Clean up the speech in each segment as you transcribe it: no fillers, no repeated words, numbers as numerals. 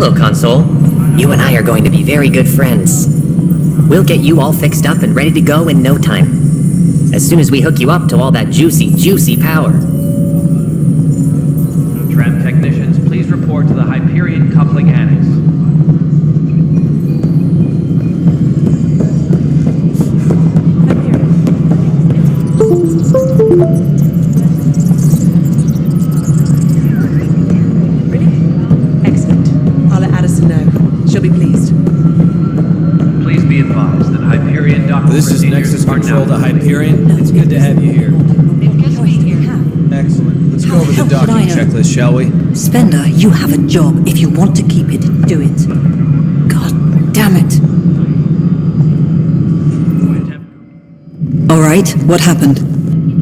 Hello, Console. You and I are going to be very good friends. We'll get you all fixed up and ready to go in no time. As soon as we hook you up to all that juicy power. Tram technicians, please report to the Hyperion coupling annex. This is Nexus Control to Hyperion. It's good to have you here. Excellent. Let's go over the docking checklist, shall we? Spender, you have a job. If you want to keep it, do it. God damn it. Alright, what happened?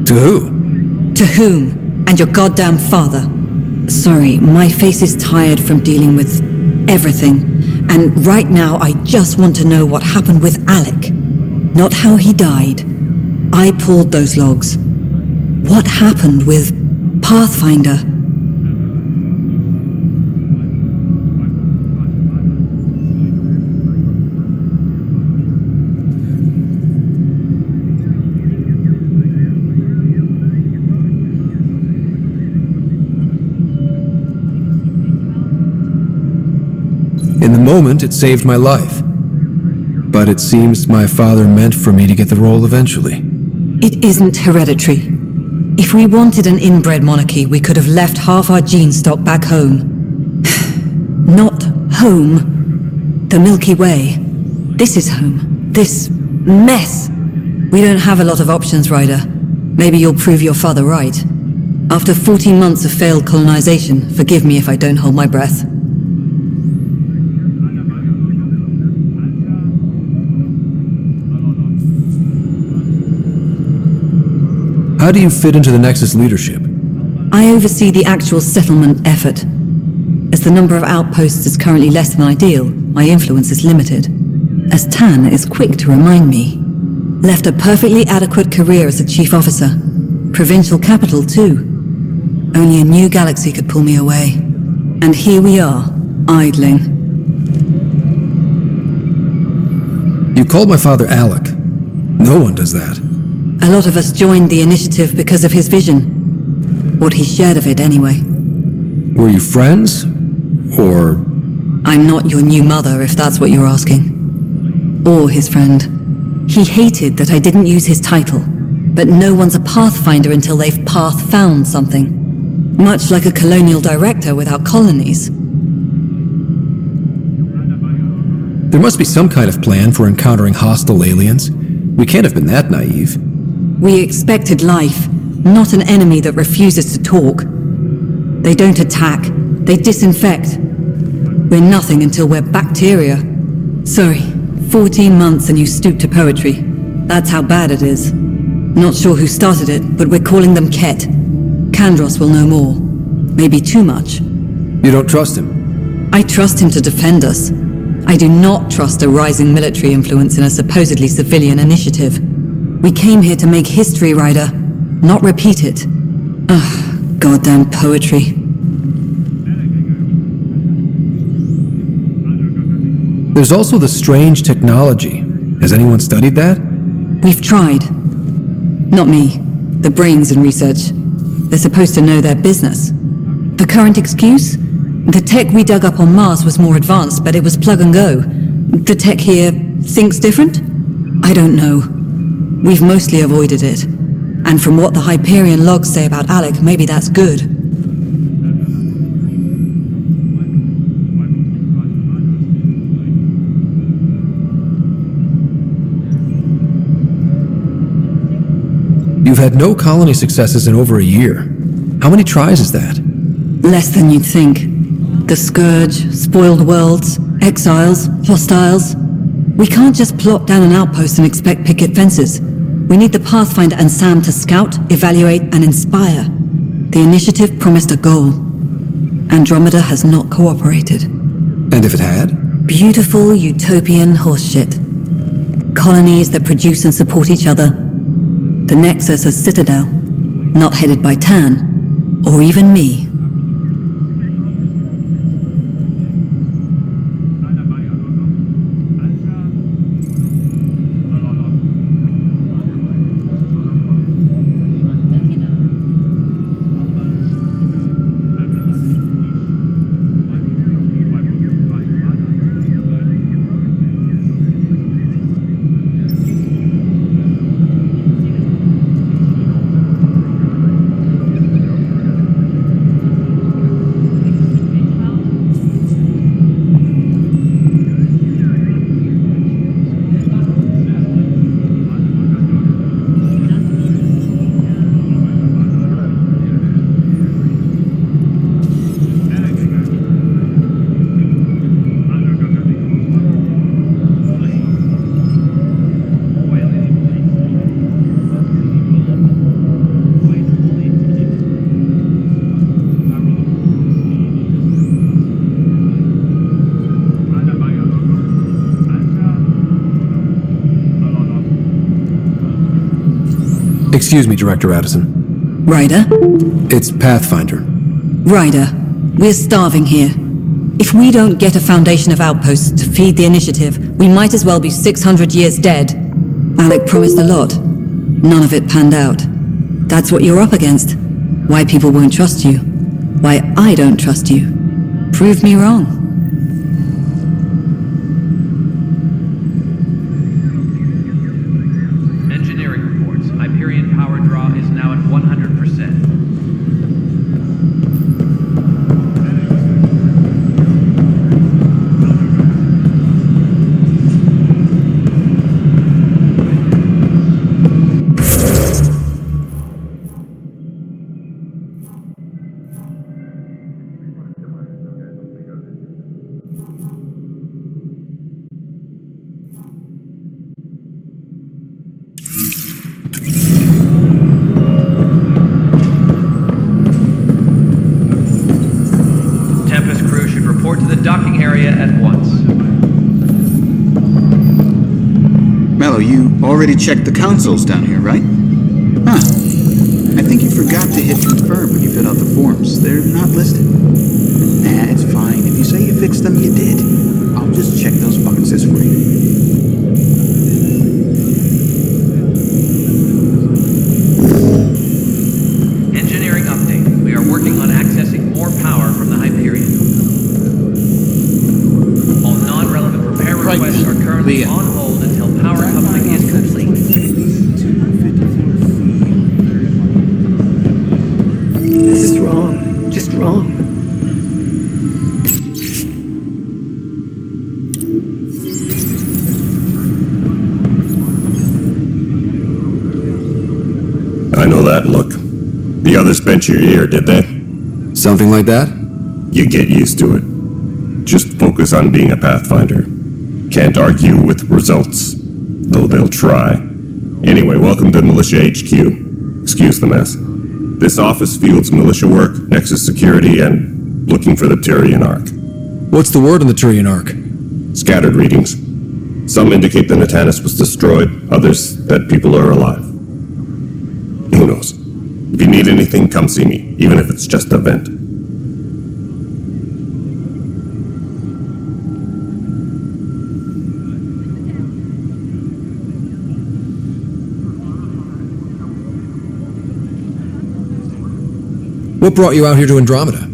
To who? To whom? And your goddamn father. Sorry, my face is tired from dealing with everything. And right now, I just want to know what happened with Alec. Not how he died. I pulled those logs. What happened with Pathfinder? In the moment, it saved my life. But it seems my father meant for me to get the role eventually. It isn't hereditary. If we wanted an inbred monarchy, we could have left half our gene stock back home. Not home. The Milky Way. This is home. This mess. We don't have a lot of options, Ryder. Maybe you'll prove your father right. After 14 months of failed colonization, forgive me if I don't hold my breath. How do you fit into the Nexus leadership? I oversee the actual settlement effort. As the number of outposts is currently less than ideal, my influence is limited. As Tan is quick to remind me. Left a perfectly adequate career as a chief officer. Provincial capital, too. Only a new galaxy could pull me away. And here we are, idling. You called my father Alec. No one does that. A lot of us joined the initiative because of his vision. What he shared of it, anyway. Were you friends? Or... I'm not your new mother, if that's what you're asking. Or his friend. He hated that I didn't use his title. But no one's a Pathfinder until they've path-found something. Much like a colonial director without colonies. There must be some kind of plan for encountering hostile aliens. We can't have been that naive. We expected life, not an enemy that refuses to talk. They don't attack, they disinfect. We're nothing until we're bacteria. Sorry, 14 months and you stoop to poetry. That's how bad it is. Not sure who started it, but we're calling them Ket. Kandros will know more. Maybe too much. You don't trust him? I trust him to defend us. I do not trust a rising military influence in a supposedly civilian initiative. We came here to make history, Ryder, not repeat it. Ugh, goddamn poetry. There's also the strange technology. Has anyone studied that? We've tried. Not me. The brains in research. They're supposed to know their business. The current excuse? The tech we dug up on Mars was more advanced, but it was plug and go. The tech here thinks different? I don't know. We've mostly avoided it. And from what the Hyperion logs say about Alec, maybe that's good. You've had no colony successes in over a year. How many tries is that? Less than you'd think. The Scourge, spoiled worlds, exiles, hostiles. We can't just plop down an outpost and expect picket fences. We need the Pathfinder and Sam to scout, evaluate, and inspire. The initiative promised a goal. Andromeda has not cooperated. And if it had? Beautiful utopian horseshit. Colonies that produce and support each other. The Nexus a citadel, not headed by Tan, or even me. Excuse me, Director Addison. Ryder? It's Pathfinder. Ryder, we're starving here. If we don't get a foundation of outposts to feed the initiative, we might as well be 600 years dead. Alec promised a lot. None of it panned out. That's what you're up against. Why people won't trust you. Why I don't trust you. Prove me wrong. Engineering reports. Hyperion power draw is now at 100%. Tempest crew should report to the docking area at once. Mello, you already checked the consoles down here, right? Huh. I think you forgot to hit confirm when you filled out the forms. They're not listed. Nah, it's fine. If you say you fixed them, you did. I'll just check those boxes for you. Engineering update. We are working on accessing more power from the Hyperion. All non-relevant repair requests are currently on hold until power coupling is complete. This is wrong. Just wrong. I know that look. The others bent your ear, did they? Something like that? You get used to it. Just focus on being a Pathfinder. Can't argue with results, though they'll try. Anyway, welcome to Militia HQ. Excuse the mess. This office fields militia work, Nexus security, and looking for the Turian Ark. What's the word on the Turian Ark? Scattered readings. Some indicate the Natanus was destroyed, others that people are alive. Who knows? If you need anything, come see me, even if it's just a vent. What brought you out here to Andromeda?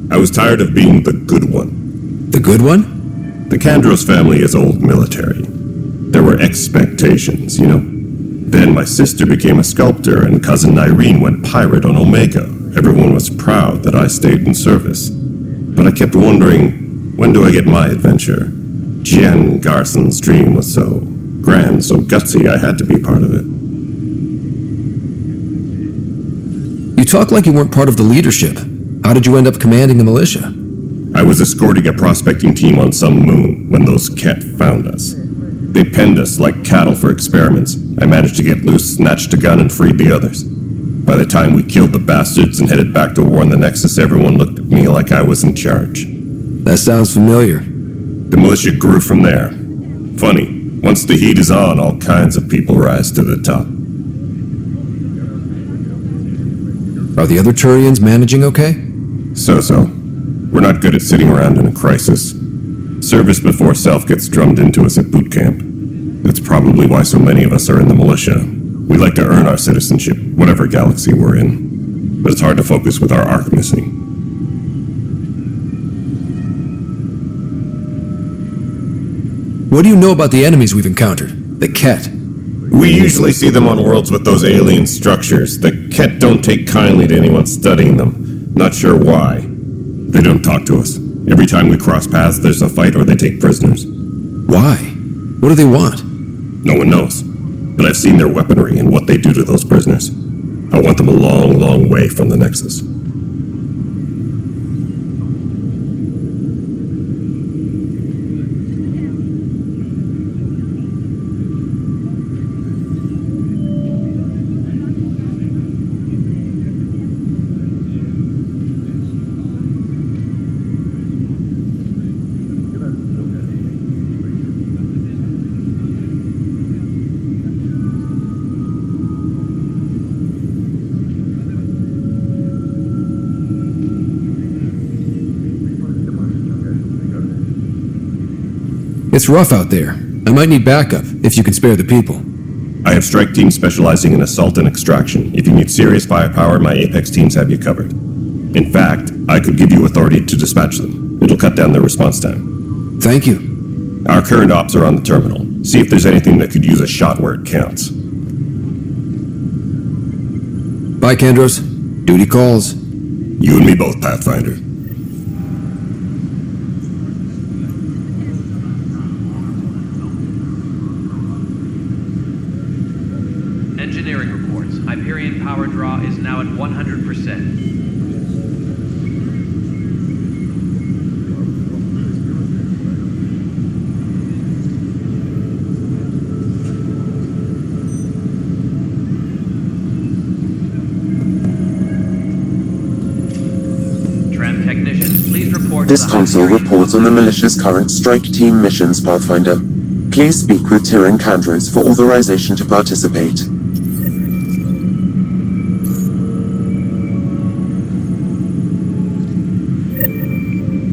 I was tired of being the good one. The good one? The Kandros family is old military. There were expectations, you know? Then my sister became a sculptor and cousin Irene went pirate on Omega. Everyone was proud that I stayed in service. But I kept wondering, when do I get my adventure? Jen Garson's dream was so grand, so gutsy, I had to be part of it. You talk like you weren't part of the leadership. How did you end up commanding the militia? I was escorting a prospecting team on some moon when those Ket found us. They penned us like cattle for experiments. I managed to get loose, snatched a gun, and freed the others. By the time we killed the bastards and headed back to warn the Nexus, everyone looked at me like I was in charge. That sounds familiar. The militia grew from there. Funny, once the heat is on, all kinds of people rise to the top. Are the other Turians managing okay? So-so. We're not good at sitting around in a crisis. Service before self gets drummed into us at boot camp. That's probably why so many of us are in the militia. We like to earn our citizenship, whatever galaxy we're in. But it's hard to focus with our arc missing. What do you know about the enemies we've encountered? The Ket? We usually see them on worlds with those alien structures. The Ket don't take kindly to anyone studying them. Not sure why. They don't talk to us. Every time we cross paths, there's a fight or they take prisoners. Why? What do they want? No one knows. But I've seen their weaponry and what they do to those prisoners. I want them a long, long way from the Nexus. It's rough out there. I might need backup, if you can spare the people. I have strike teams specializing in assault and extraction. If you need serious firepower, my Apex teams have you covered. In fact, I could give you authority to dispatch them. It'll cut down their response time. Thank you. Our current ops are on the terminal. See if there's anything that could use a shot where it counts. Bye, Kandros. Duty calls. You and me both, Pathfinder. Engineering reports. Hyperion power draw is now at 100%. Tram technicians, please report This to the console Hyperion. reports on the militia's current strike team missions, Pathfinder. Please speak with Tyrion Kandros for authorization to participate.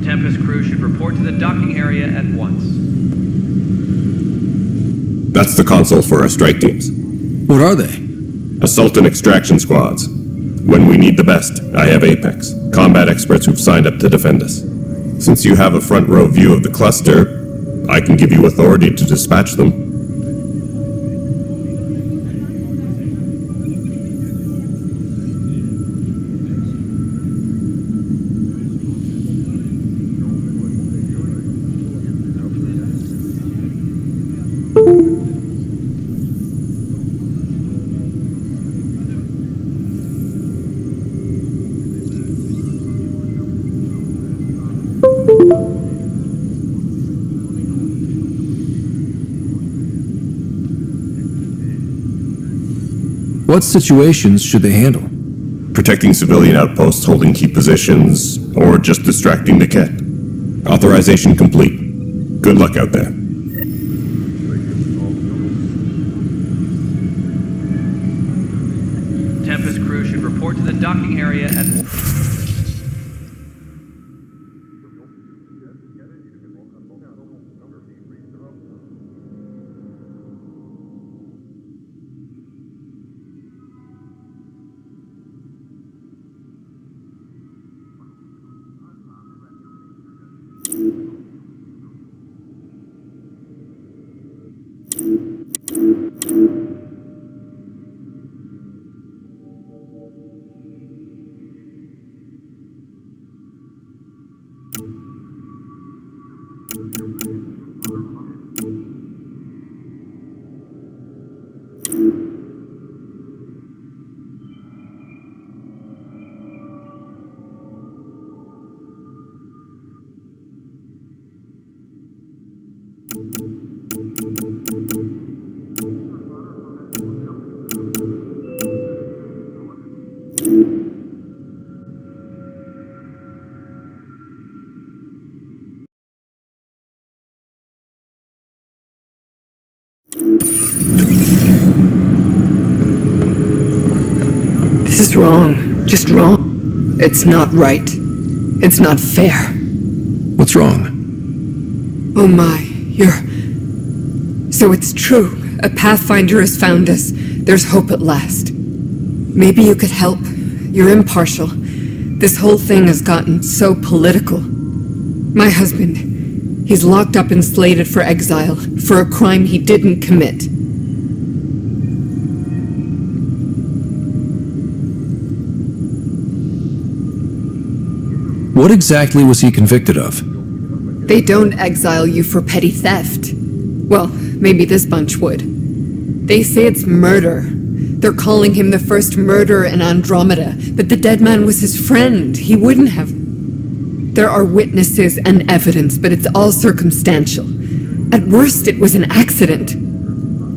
Tempest crew should report to the docking area at once. That's the console for our strike teams. What are they? Assault and extraction squads. When we need the best, I have Apex, combat experts who've signed up to defend us. Since you have a front row view of the cluster, I can give you authority to dispatch them. What situations should they handle? Protecting civilian outposts, holding key positions, or just distracting the Ket. Authorization complete. Good luck out there. Tempest crew should report to the docking area at This is wrong. Just wrong. It's not right. It's not fair. What's wrong? Oh my, So it's true. A Pathfinder has found us. There's hope at last. Maybe you could help. You're impartial. This whole thing has gotten so political. My husband, he's locked up and slated for exile for a crime he didn't commit. What exactly was he convicted of? They don't exile you for petty theft. Well, maybe this bunch would. They say it's murder. They're calling him the first murderer in Andromeda, but the dead man was his friend. He wouldn't have. There are witnesses and evidence, but it's all circumstantial. At worst, it was an accident.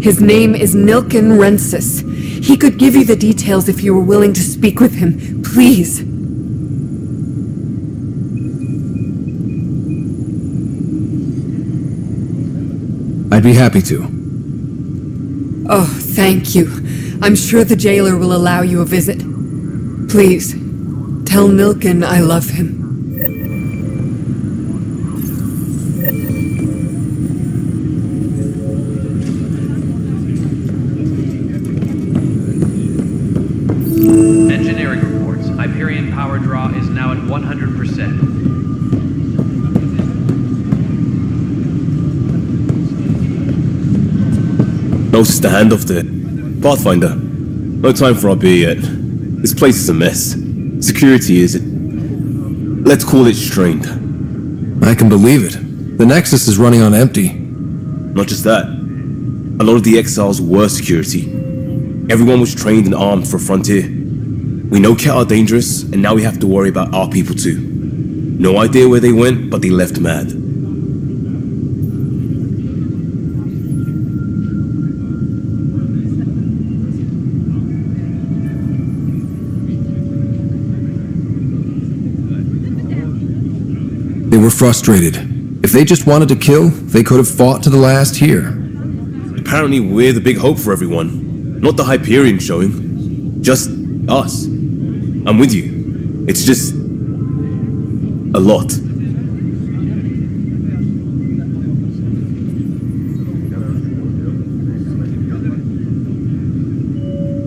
His name is Nilken Rensis. He could give you the details if you were willing to speak with him. Please. I'd be happy to. Oh, thank you. I'm sure the jailer will allow you a visit. Please, tell Nilken I love him. power draw is now at 100%. Notice the handoff there. Pathfinder, no time for our beer yet. This place is a mess. Security is... let's call it strained. I can believe it. The Nexus is running on empty. Not just that. A lot of the exiles were security. Everyone was trained and armed for Frontier. We know Cat are dangerous, and now we have to worry about our people too. No idea where they went, but they left mad. They were frustrated. If they just wanted to kill, they could have fought to the last here. Apparently we're the big hope for everyone. Not the Hyperion showing. Just us. I'm with you. It's just... a lot.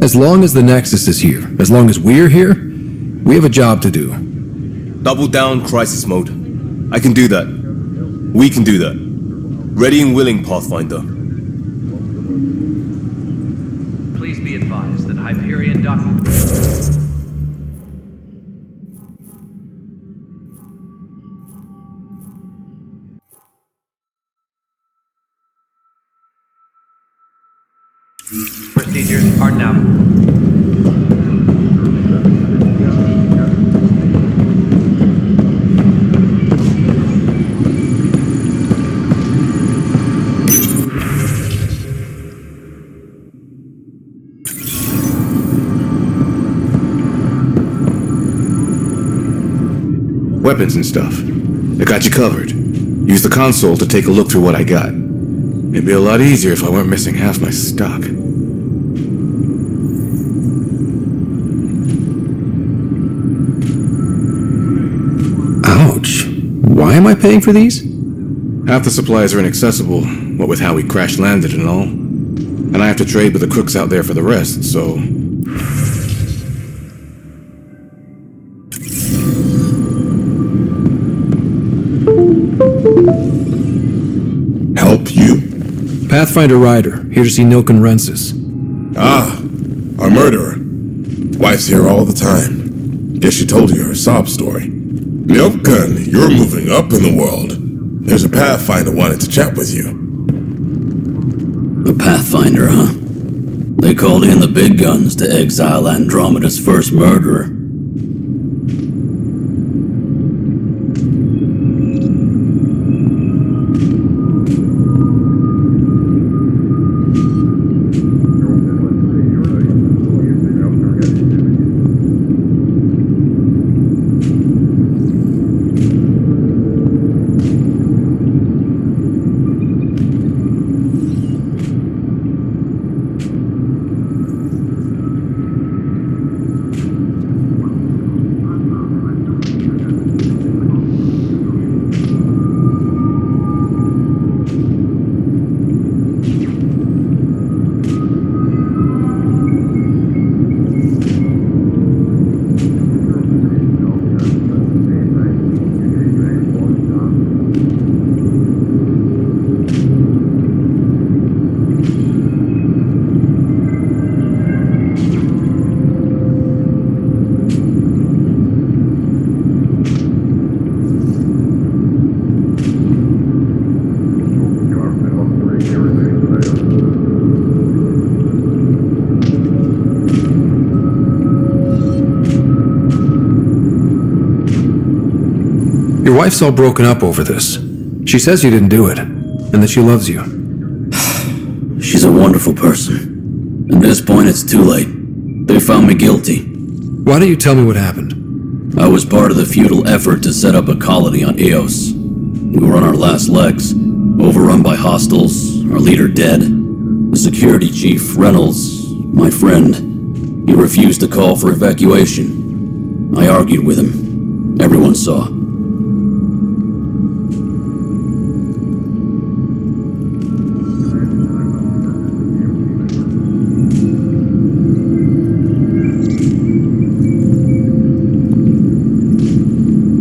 As long as the Nexus is here, as long as we're here, we have a job to do. Double down crisis mode. I can do that. We can do that. Ready and willing, Pathfinder. Please be advised that Hyperion document... Procedures are now... Weapons and stuff. I got you covered. Use the console to take a look through what I got. It'd be a lot easier if I weren't missing half my stock. Ouch. Why am I paying for these? Half the supplies are inaccessible, what with how we crash-landed and all. And I have to trade with the crooks out there for the rest, so... Help you? Pathfinder Ryder, here to see Nilken Rensis. Ah, our murderer. Wife's here all the time. Guess she told you her sob story. Nilken, you're moving up in the world. There's a Pathfinder wanted to chat with you. A Pathfinder, huh? They called in the big guns to exile Andromeda's first murderer. Your wife's all broken up over this. She says you didn't do it, and that she loves you. She's a wonderful person. At this point, it's too late. They found me guilty. Why don't you tell me what happened? I was part of the futile effort to set up a colony on Eos. We were on our last legs, overrun by hostiles, our leader dead. The security chief, Reynolds, my friend, he refused to call for evacuation. I argued with him. Everyone saw.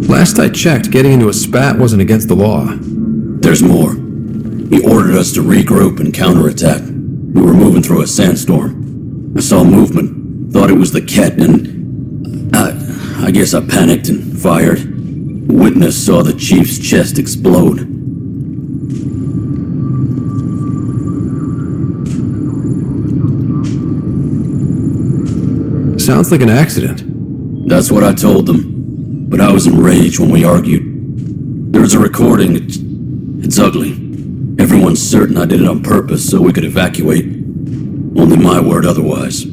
Last I checked, getting into a spat wasn't against the law. There's more. He ordered us to regroup and counterattack. We were moving through a sandstorm. I saw movement, thought it was the Ket, and I guess I panicked and fired. Witness saw the chief's chest explode. Sounds like an accident. That's what I told them. But I was enraged when we argued. There's a recording. It's ugly. Everyone's certain I did it on purpose so we could evacuate. Only my word otherwise.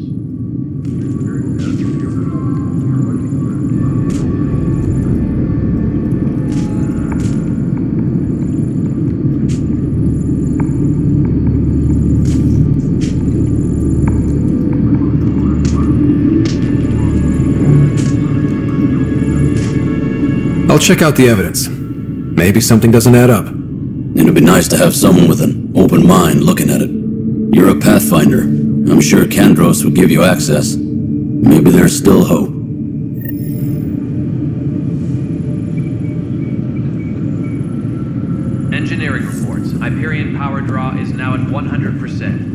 I'll check out the evidence. Maybe something doesn't add up. It'd be nice to have someone with an open mind looking at it. You're a Pathfinder. I'm sure Kandros would give you access. Maybe there's still hope. Engineering reports. Hyperion power draw is now at 100%.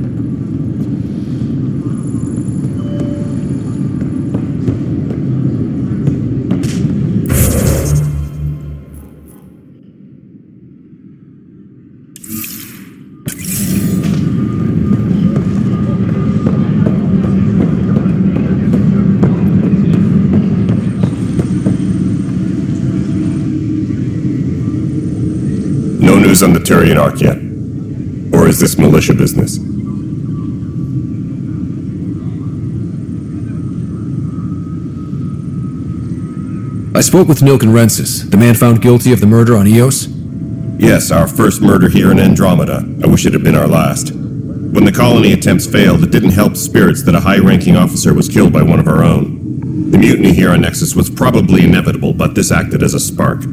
No news on the Turian Ark yet? Or is this militia business? I spoke with Nilk and Rensis, the man found guilty of the murder on Eos. Yes, our first murder here in Andromeda. I wish it had been our last. When the colony attempts failed, it didn't help spirits that a high-ranking officer was killed by one of our own. The mutiny here on Nexus was probably inevitable, but this acted as a spark.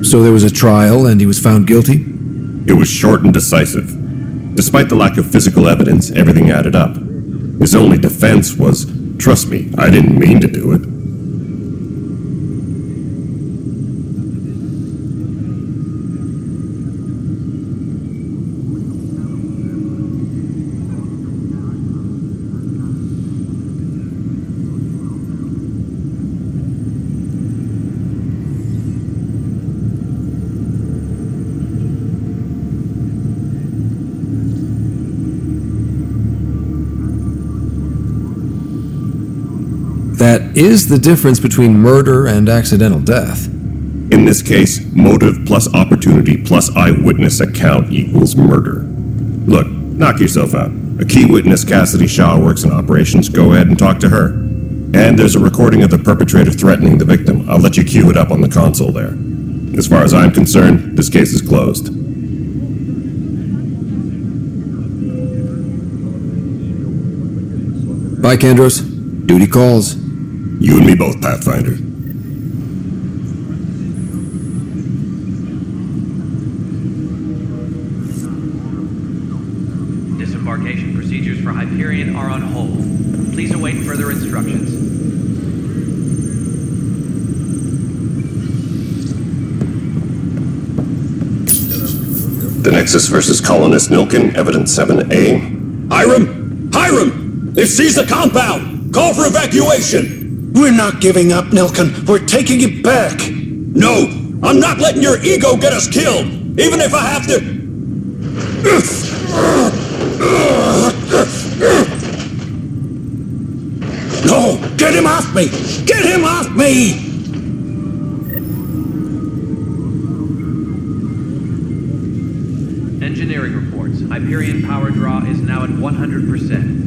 So there was a trial and he was found guilty? It was short and decisive. Despite the lack of physical evidence, everything added up. His only defense was, "Trust me, I didn't mean to do it." That is the difference between murder and accidental death. In this case, motive plus opportunity plus eyewitness account equals murder. Look, knock yourself out. A key witness, Cassidy Shaw, works in operations. Go ahead and talk to her. And there's a recording of the perpetrator threatening the victim. I'll let you cue it up on the console there. As far as I'm concerned, this case is closed. Bye, Kandros. Duty calls. You and me both, Pathfinder. Disembarkation procedures for Hyperion are on hold. Please await further instructions. The Nexus versus Colonist Nilkin, Evidence 7A. Hiram! Hiram! They've seized the compound! Call for evacuation! We're not giving up, Nilkin. We're taking it back. No! I'm not letting your ego get us killed! Even if I have to... No! Get him off me! Get him off me! Engineering reports. Hyperion power draw is now at 100%.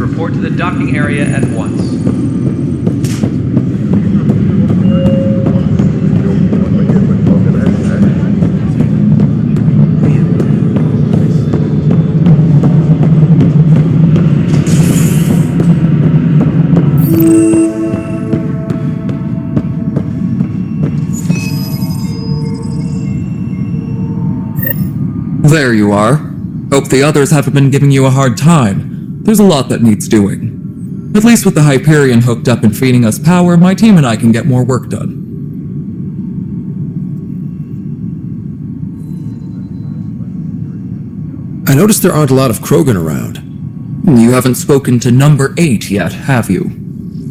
report to the docking area at once. There you are. Hope the others haven't been giving you a hard time. There's a lot that needs doing. At least with the Hyperion hooked up and feeding us power, my team and I can get more work done. I noticed there aren't a lot of Krogan around. You haven't spoken to number 8 yet, have you?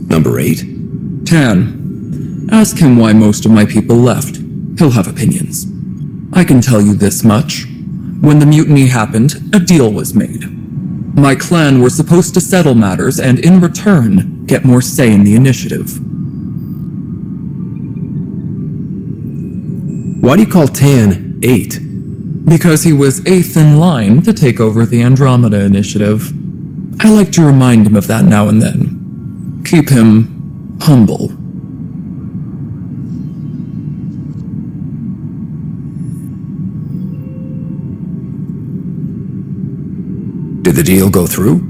Number 8? Tan. Ask him why most of my people left. He'll have opinions. I can tell you this much. When the mutiny happened, a deal was made. My clan were supposed to settle matters and, in return, get more say in the initiative. Why do you call Tan 8? Because he was 8th in line to take over the Andromeda initiative. I like to remind him of that now and then. Keep him humble. Did the deal go through?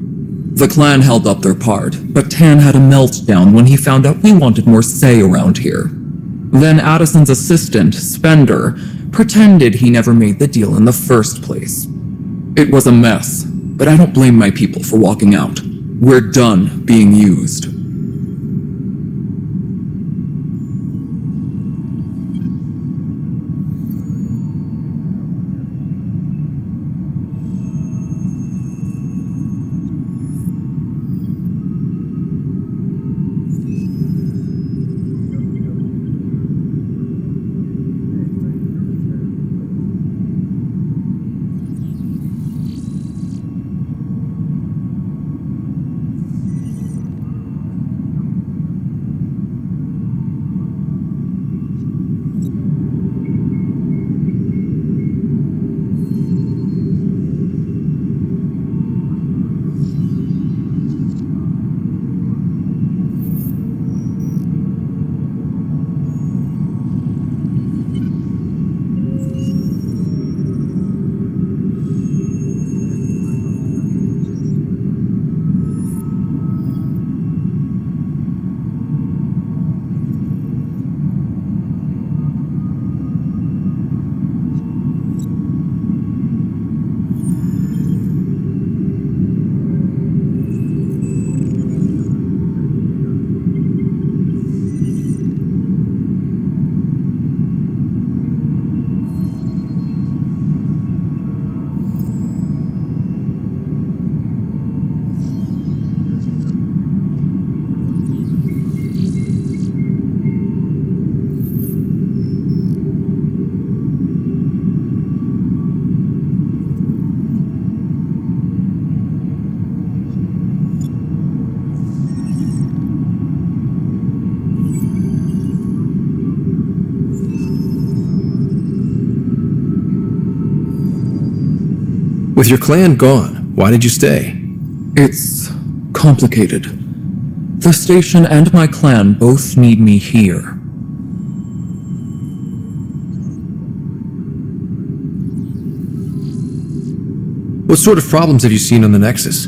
The clan held up their part, but Tan had a meltdown when he found out we wanted more say around here. Then Addison's assistant, Spender, pretended he never made the deal in the first place. It was a mess, but I don't blame my people for walking out. We're done being used. With your clan gone, why did you stay? It's complicated. The station and my clan both need me here. What sort of problems have you seen on the Nexus?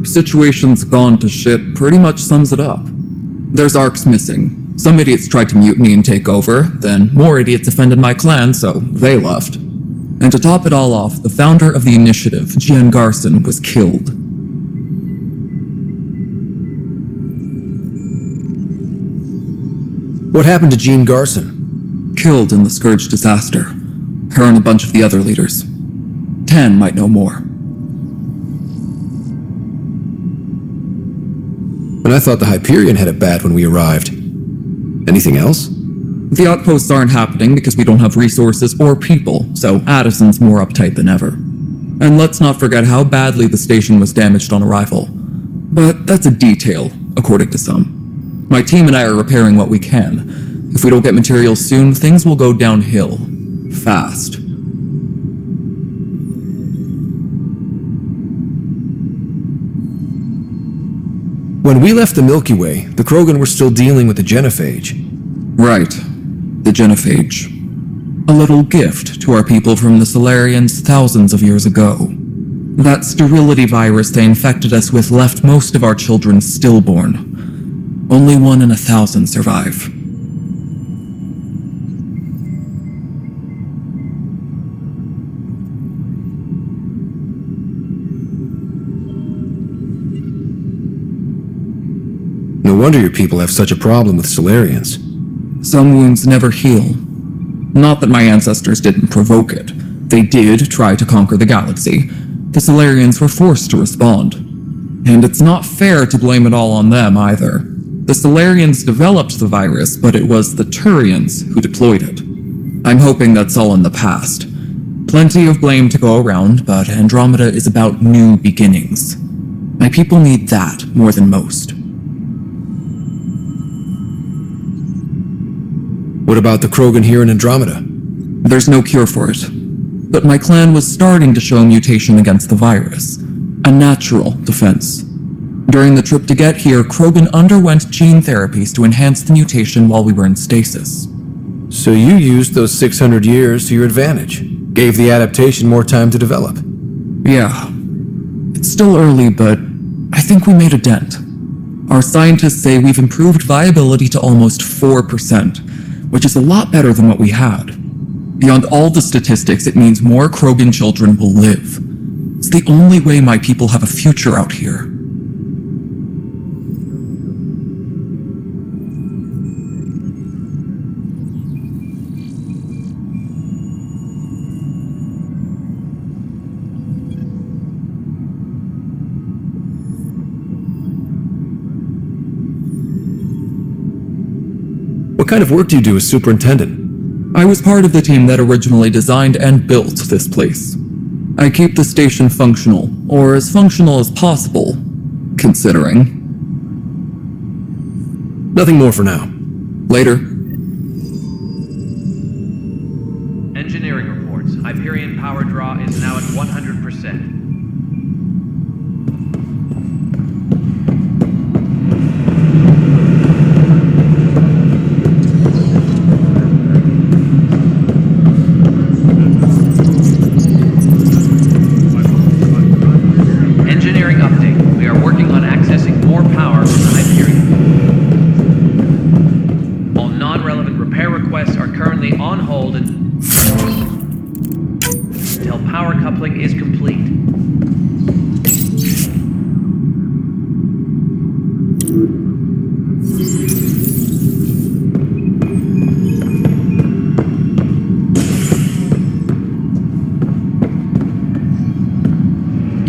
Situation's gone to shit pretty much sums it up. There's arcs missing. Some idiots tried to mutiny and take over, then more idiots offended my clan, so they left. And to top it all off, the founder of the initiative, Jian Garson, was killed. What happened to Jean Garson? Killed in the Scourge disaster. Her and a bunch of the other leaders. Tan might know more. And I thought the Hyperion had it bad when we arrived. Anything else? The outposts aren't happening because we don't have resources or people, so Addison's more uptight than ever. And let's not forget how badly the station was damaged on arrival. But that's a detail, according to some. My team and I are repairing what we can. If we don't get materials soon, things will go downhill. Fast. When we left the Milky Way, the Krogan were still dealing with the genophage. Right. The genophage. A little gift to our people from the Solarians thousands of years ago. That sterility virus they infected us with left most of our children stillborn. Only 1 in 1,000 survive. No wonder your people have such a problem with Solarians. Some wounds never heal. Not that my ancestors didn't provoke it. They did try to conquer the galaxy. The Solarians were forced to respond. And it's not fair to blame it all on them either. The Solarians developed the virus, but it was the Turians who deployed it. I'm hoping that's all in the past. Plenty of blame to go around, but Andromeda is about new beginnings. My people need that more than most. What about the Krogan here in Andromeda? There's no cure for it. But my clan was starting to show mutation against the virus. A natural defense. During the trip to get here, Krogan underwent gene therapies to enhance the mutation while we were in stasis. So you used those 600 years to your advantage. Gave the adaptation more time to develop. Yeah. It's still early, but I think we made a dent. Our scientists say we've improved viability to almost 4%, which is a lot better than what we had. Beyond all the statistics, it means more Krogan children will live. It's the only way my people have a future out here. What kind of work do you do as superintendent? I was part of the team that originally designed and built this place. I keep the station functional, or as functional as possible, considering. Nothing more for now. Later. Engineering reports. Hyperion power draw is now at 100%.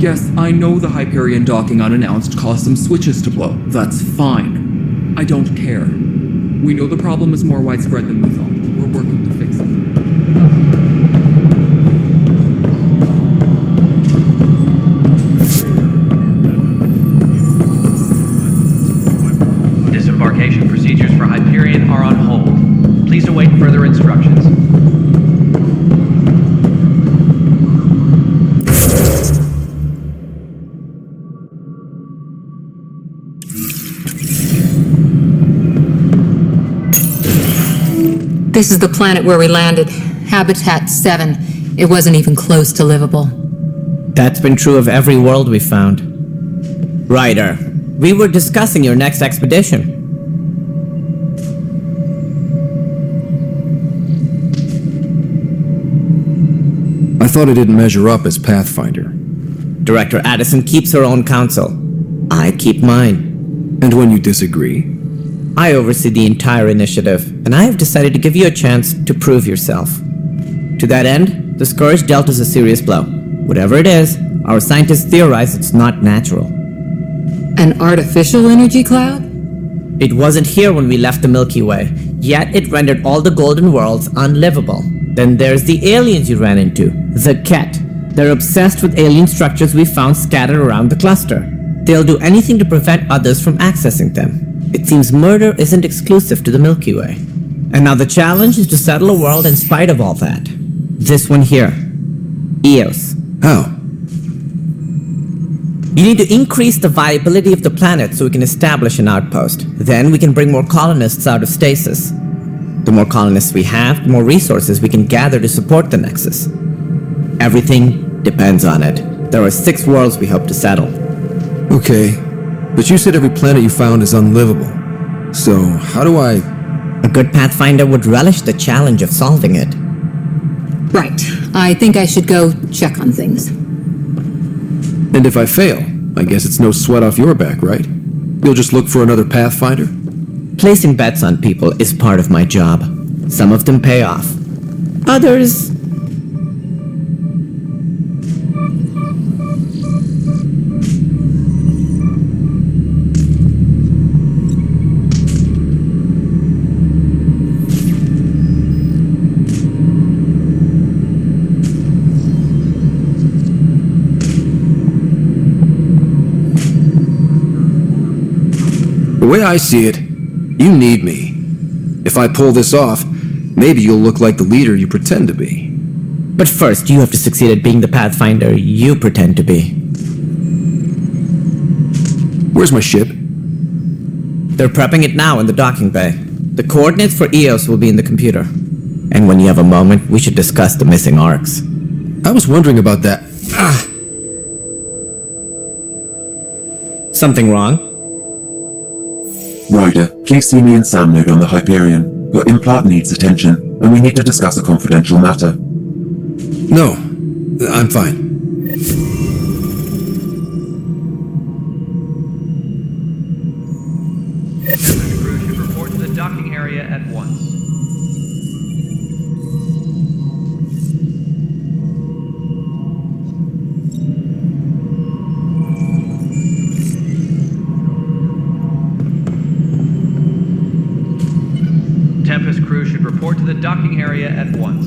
Yes, I know the Hyperion docking unannounced caused some switches to blow. That's fine. I don't care. We know the problem is more widespread than we thought. We're working to fix it. Disembarkation procedures for Hyperion are on hold. Please await further instructions. This is the planet where we landed. Habitat 7. It wasn't even close to livable. That's been true of every world we found. Ryder, we were discussing your next expedition. I thought I didn't measure up as Pathfinder. Director Addison keeps her own counsel. I keep mine. And when you disagree? I oversee the entire initiative, and I have decided to give you a chance to prove yourself. To that end, the scourge dealt us a serious blow. Whatever it is, our scientists theorize it's not natural. An artificial energy cloud? It wasn't here when we left the Milky Way, yet it rendered all the golden worlds unlivable. Then there's the aliens you ran into, the Ket. They're obsessed with alien structures we found scattered around the cluster. They'll do anything to prevent others from accessing them. It seems murder isn't exclusive to the Milky Way. And now the challenge is to settle a world in spite of all that. This one here. Eos. How? You need to increase the viability of the planet so we can establish an outpost. Then we can bring more colonists out of stasis. The more colonists we have, the more resources we can gather to support the Nexus. Everything depends on it. There are 6 worlds we hope to settle. Okay, but you said every planet you found is unlivable. So, how do I... A good Pathfinder would relish the challenge of solving it. Right. I think I should go check on things. And if I fail, I guess it's no sweat off your back, right? You'll just look for another Pathfinder? Placing bets on people is part of my job. Some of them pay off. Others... The way I see it, you need me. If I pull this off, maybe you'll look like the leader you pretend to be. But first, you have to succeed at being the Pathfinder you pretend to be. Where's my ship? They're prepping it now in the docking bay. The coordinates for Eos will be in the computer. And when you have a moment, we should discuss the missing arcs. I was wondering about that. Something wrong? Ryder, please see me and Sam Node on the Hyperion. Your implant needs attention, and we need to discuss a confidential matter. No, I'm fine. Tempest crew should report to the docking area at once. Tempest crew should report to the docking area at once.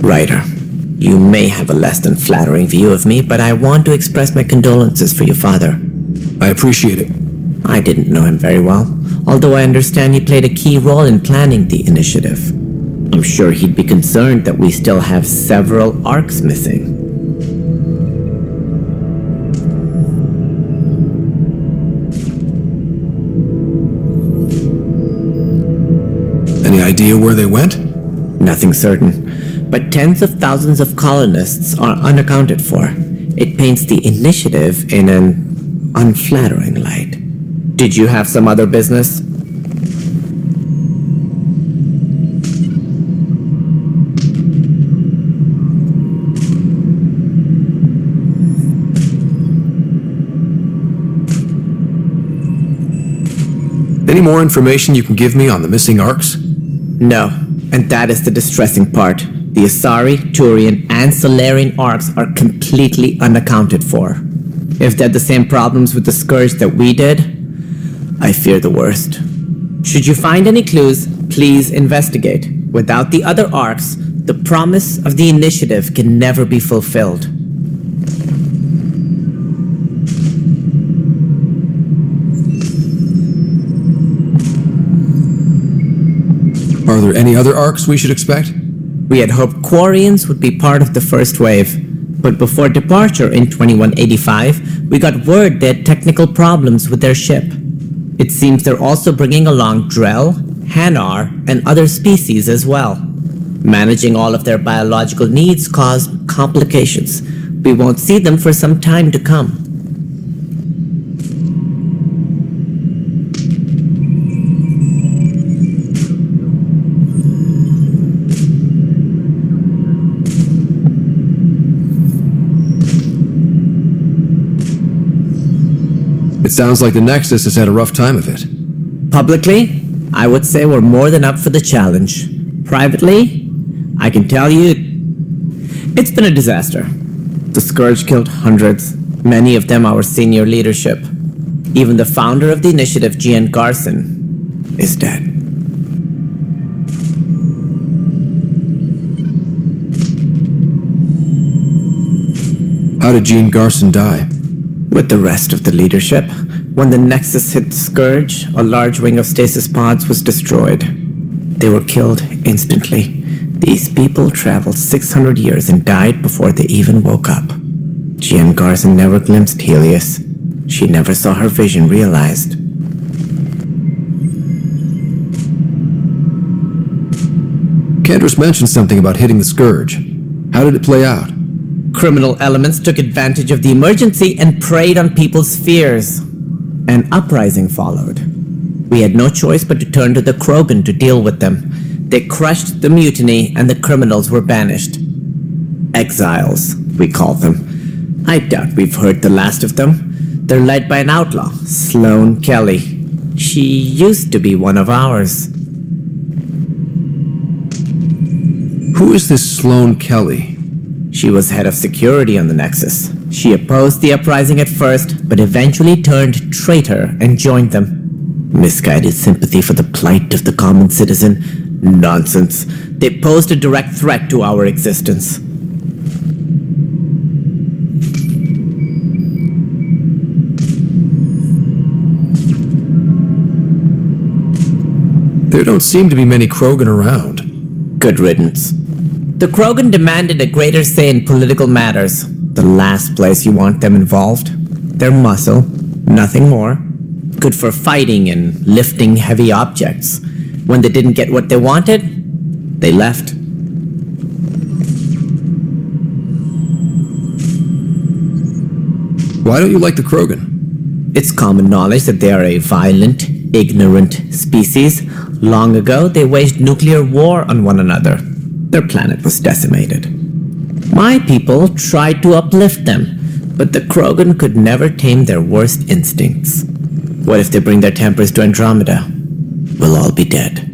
Ryder, you may have a less than flattering view of me, but I want to express my condolences for your father. I appreciate it. I didn't know him very well, although I understand he played a key role in planning the initiative. I'm sure he'd be concerned that we still have several arcs missing. Any idea where they went? Nothing certain, but tens of thousands of colonists are unaccounted for. It paints the initiative in an unflattering light. Did you have some other business? Any more information you can give me on the missing arcs? No, and that is the distressing part. The Asari, Turian, and Solarian arcs are completely unaccounted for. If they had the same problems with the Scourge that we did, I fear the worst. Should you find any clues, please investigate. Without the other arcs, the promise of the initiative can never be fulfilled. Are there any other arcs we should expect? We had hoped Quarians would be part of the first wave, but before departure in 2185, we got word they had technical problems with their ship. It seems they're also bringing along Drell, Hanar, and other species as well. Managing all of their biological needs caused complications. We won't see them for some time to come. It sounds like the Nexus has had a rough time of it. Publicly, I would say we're more than up for the challenge. Privately, I can tell you, it's been a disaster. The Scourge killed hundreds, many of them our senior leadership. Even the founder of the initiative, Gian Garson, is dead. How did Jean Garson die? With the rest of the leadership, when the Nexus hit the Scourge, a large wing of stasis pods was destroyed. They were killed instantly. These people traveled 600 years and died before they even woke up. Jen Garson never glimpsed Helios. She never saw her vision realized. Cantor's mentioned something about hitting the Scourge. How did it play out? Criminal elements took advantage of the emergency and preyed on people's fears. An uprising followed. We had no choice but to turn to the Krogan to deal with them. They crushed the mutiny and the criminals were banished. Exiles, we call them. I doubt we've heard the last of them. They're led by an outlaw, Sloane Kelly. She used to be one of ours. Who is this Sloane Kelly? She was head of security on the Nexus. She opposed the uprising at first, but eventually turned traitor and joined them. Misguided sympathy for the plight of the common citizen? Nonsense. They posed a direct threat to our existence. There don't seem to be many Krogan around. Good riddance. The Krogan demanded a greater say in political matters. The last place you want them involved. Their muscle, nothing more. Good for fighting and lifting heavy objects. When they didn't get what they wanted, they left. Why don't you like the Krogan? It's common knowledge that they are a violent, ignorant species. Long ago, they waged nuclear war on one another. Their planet was decimated. My people tried to uplift them, but the Krogan could never tame their worst instincts. What if they bring their tempers to Andromeda? We'll all be dead.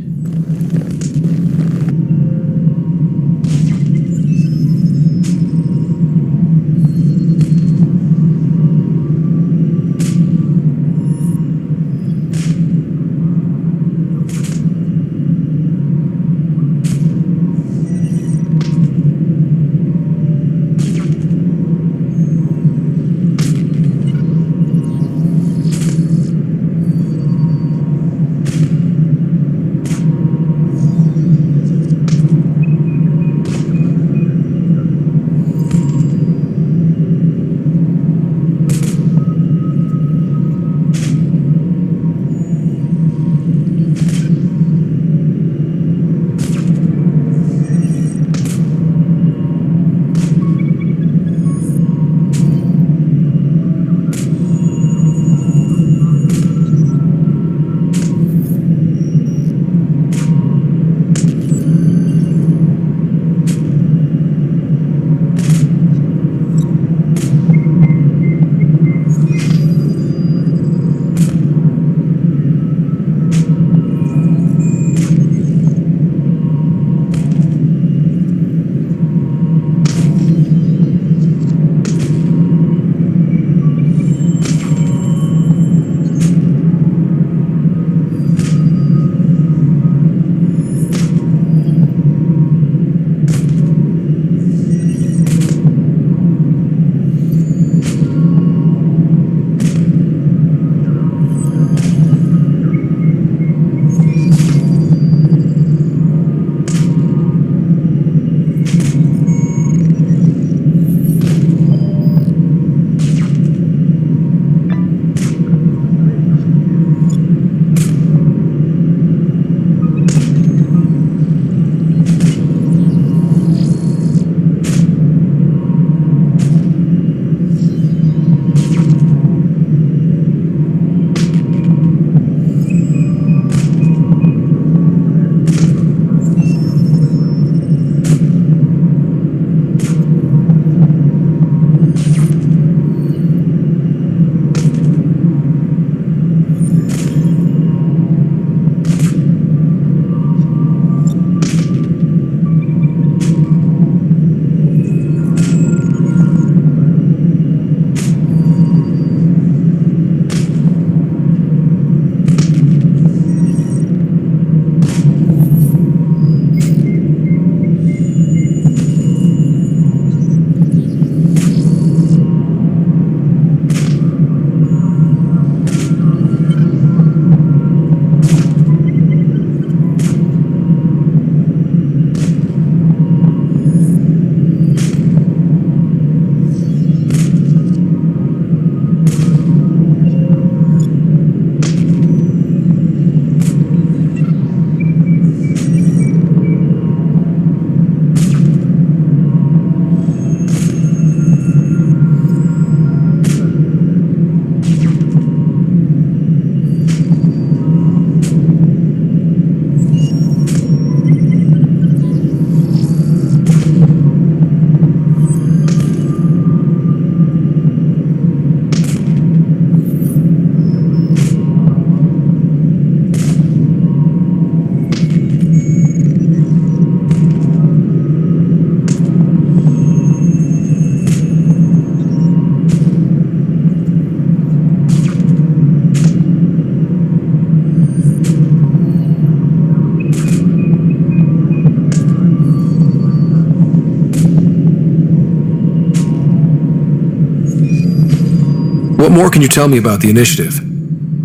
What more can you tell me about the initiative?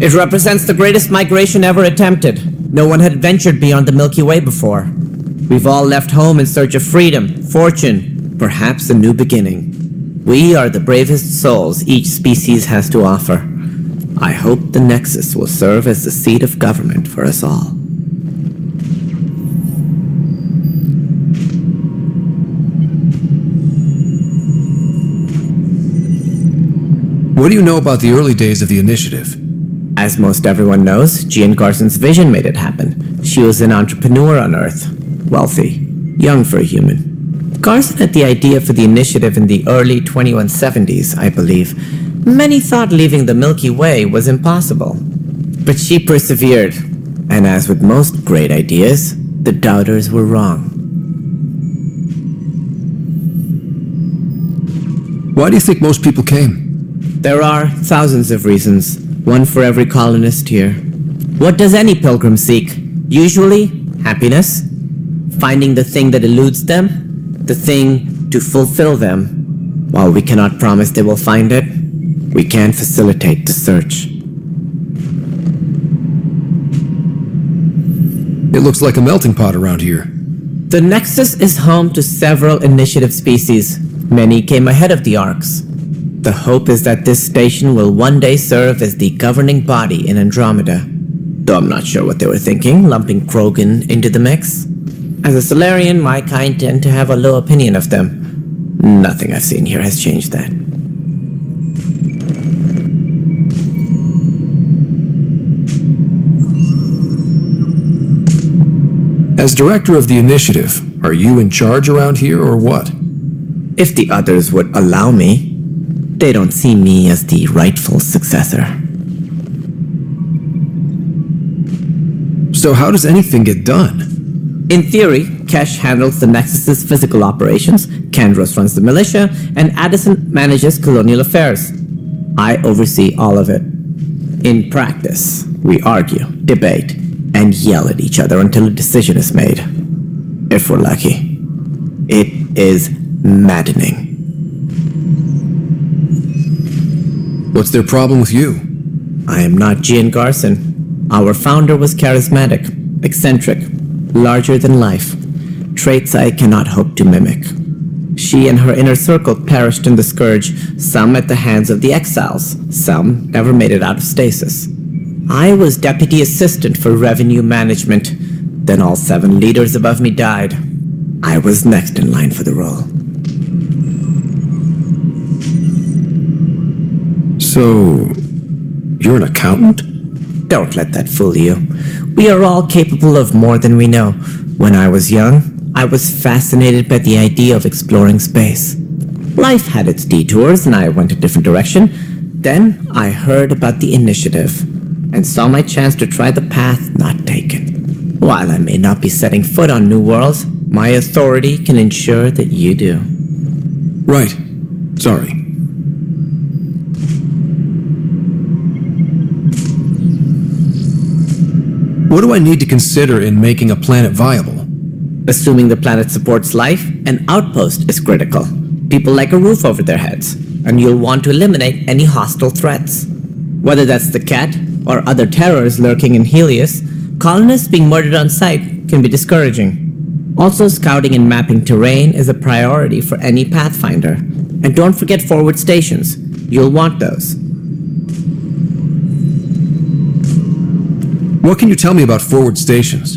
It represents the greatest migration ever attempted. No one had ventured beyond the Milky Way before. We've all left home in search of freedom, fortune, perhaps a new beginning. We are the bravest souls each species has to offer. I hope the Nexus will serve as the seat of government for us all. What do you know about the early days of the initiative? As most everyone knows, Jean Carson's vision made it happen. She was an entrepreneur on Earth. Wealthy. Young for a human. Carson had the idea for the initiative in the early 2170s, I believe. Many thought leaving the Milky Way was impossible. But she persevered. And as with most great ideas, the doubters were wrong. Why do you think most people came? There are thousands of reasons, one for every colonist here. What does any pilgrim seek? Usually, happiness, finding the thing that eludes them, the thing to fulfill them. While we cannot promise they will find it, we can facilitate the search. It looks like a melting pot around here. The Nexus is home to several initiative species. Many came ahead of the Arks. The hope is that this station will one day serve as the governing body in Andromeda. Though I'm not sure what they were thinking, lumping Krogan into the mix. As a Solarian, my kind tend to have a low opinion of them. Nothing I've seen here has changed that. As director of the initiative, are you in charge around here or what? If the others would allow me. They don't see me as the rightful successor. So how does anything get done? In theory, Kesh handles the Nexus's physical operations, Kandros runs the militia, and Addison manages colonial affairs. I oversee all of it. In practice, we argue, debate, and yell at each other until a decision is made. If we're lucky. It is maddening. What's their problem with you? I am not Jean Garson. Our founder was charismatic, eccentric, larger than life. Traits I cannot hope to mimic. She and her inner circle perished in the Scourge, some at the hands of the Exiles, some never made it out of stasis. I was deputy assistant for revenue management. Then all 7 leaders above me died. I was next in line for the role. So, you're an accountant? Don't let that fool you. We are all capable of more than we know. When I was young, I was fascinated by the idea of exploring space. Life had its detours and I went a different direction. Then I heard about the initiative and saw my chance to try the path not taken. While I may not be setting foot on new worlds, my authority can ensure that you do. Right. Sorry. What do I need to consider in making a planet viable? Assuming the planet supports life, an outpost is critical. People like a roof over their heads, and you'll want to eliminate any hostile threats. Whether that's the Cat or other terrors lurking in Helios, colonists being murdered on sight can be discouraging. Also, scouting and mapping terrain is a priority for any Pathfinder. And don't forget forward stations. You'll want those. What can you tell me about forward stations?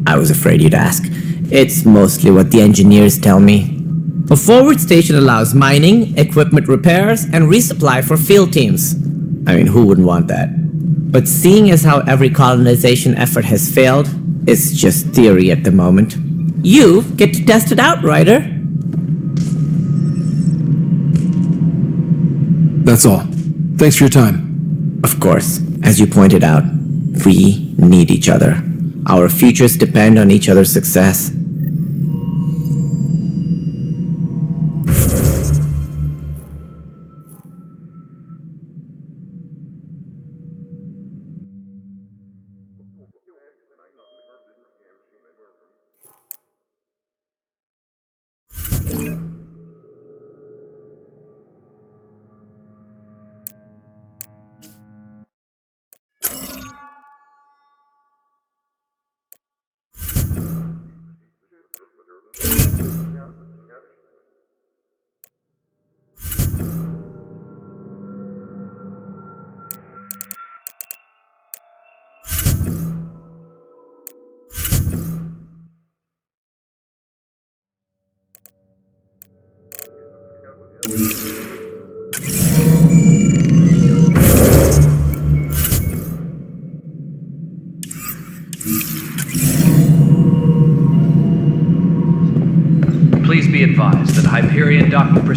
I was afraid you'd ask. It's mostly what the engineers tell me. A forward station allows mining, equipment repairs, and resupply for field teams. I mean, who wouldn't want that? But seeing as how every colonization effort has failed, it's just theory at the moment. You get to test it out, Ryder. That's all. Thanks for your time. Of course, as you pointed out, we need each other. Our futures depend on each other's success.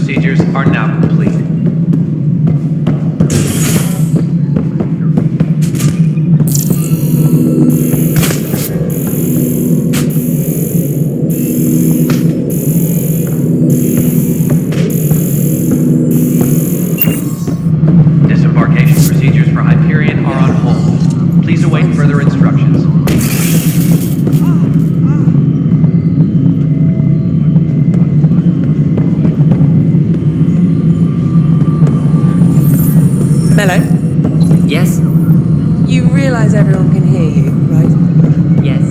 procedures are now complete. Disembarkation procedures for Hyperion are on hold. Please await further instructions. Mello, Yes? you realize everyone can hear you, right? Yes.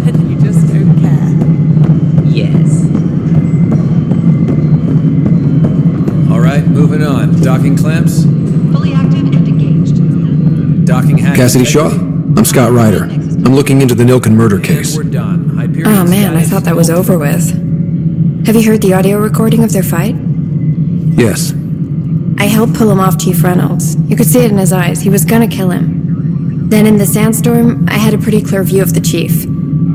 And you just don't care. Yes. Alright, moving on. Docking clamps? Fully active and engaged. Docking hatch. Cassidy Shaw? I'm Scott Ryder. I'm looking into the Nilken murder case. We're done. Oh man, I thought that was over with. Have you heard the audio recording of their fight? Yes. I helped pull him off Chief Reynolds. You could see it in his eyes. He was gonna kill him. Then in the sandstorm, I had a pretty clear view of the chief.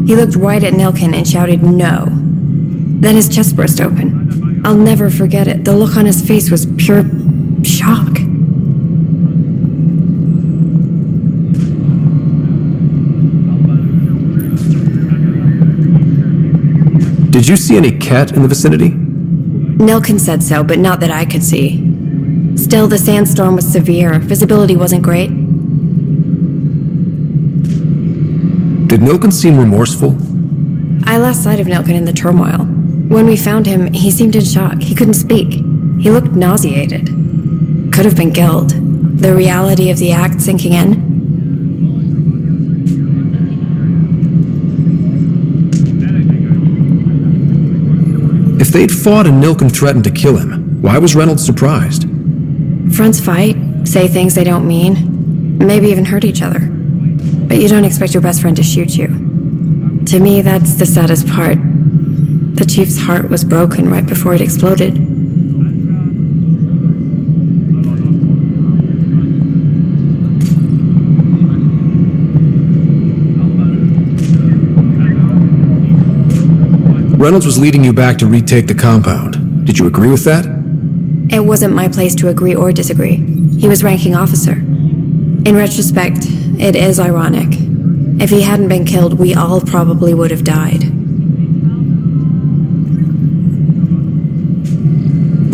He looked right at Nilken and shouted, "No." Then his chest burst open. I'll never forget it. The look on his face was pure shock. Did you see any cat in the vicinity? Nilken said so, but not that I could see. Still, the sandstorm was severe. Visibility wasn't great. Did Nilken seem remorseful? I lost sight of Nilken in the turmoil. When we found him, he seemed in shock. He couldn't speak. He looked nauseated. Could have been guilt. The reality of the act sinking in. If they'd fought and Nilken threatened to kill him, why was Reynolds surprised? Fronts fight, say things they don't mean, maybe even hurt each other. But you don't expect your best friend to shoot you. To me, that's the saddest part. The chief's heart was broken right before it exploded. Reynolds was leading you back to retake the compound. Did you agree with that? It wasn't my place to agree or disagree. He was ranking officer. In retrospect, it is ironic. If he hadn't been killed, we all probably would have died.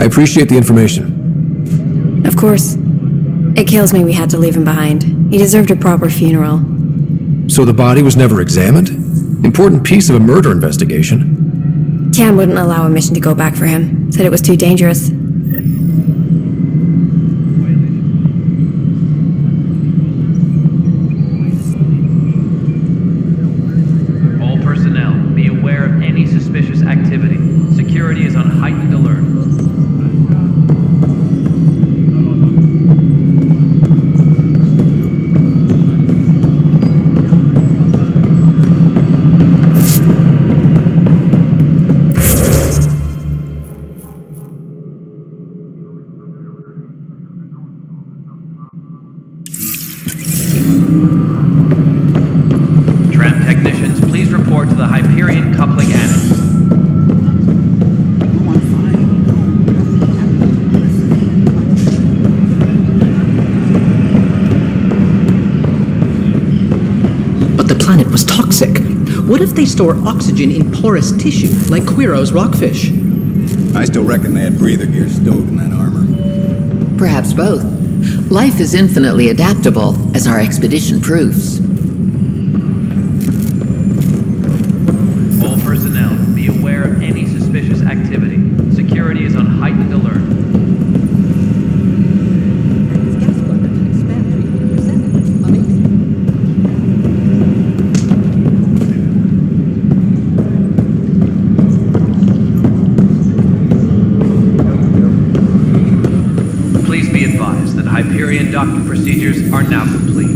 I appreciate the information. Of course. It kills me we had to leave him behind. He deserved a proper funeral. So the body was never examined? Important piece of a murder investigation. Tian wouldn't allow a mission to go back for him. Said it was too dangerous. All personnel, be aware of any suspicious activity. Security is on heightened alert. Tram technicians, please report to the Hyperion coupling annex. But the planet was toxic. What if they store oxygen in porous tissue, like Quiro's rockfish? I still reckon they had breather gear stowed in that armor. Perhaps both. Life is infinitely adaptable, as our expedition proves. All personnel, be aware of any suspicious activity. Security is on heightened alert. Please be advised that Hyperion docking procedures are now complete.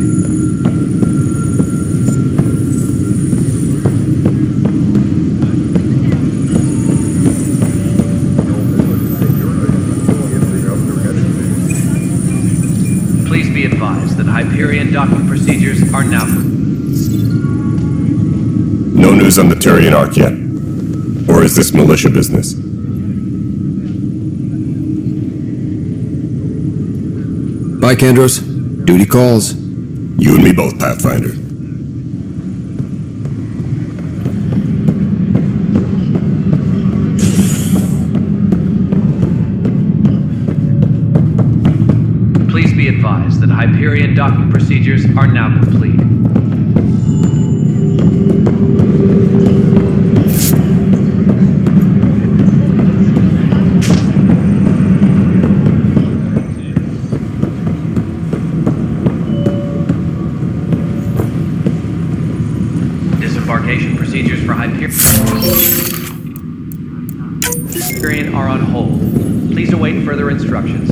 Please be advised that Hyperion docking procedures are now complete. No news on the Turian Ark yet? Or is this militia business? Mike Andros, duty calls. You and me both, Pathfinder. Please be advised that Hyperion docking procedures are now complete. Disembarkation procedures for Hyperion are on hold. Please await further instructions.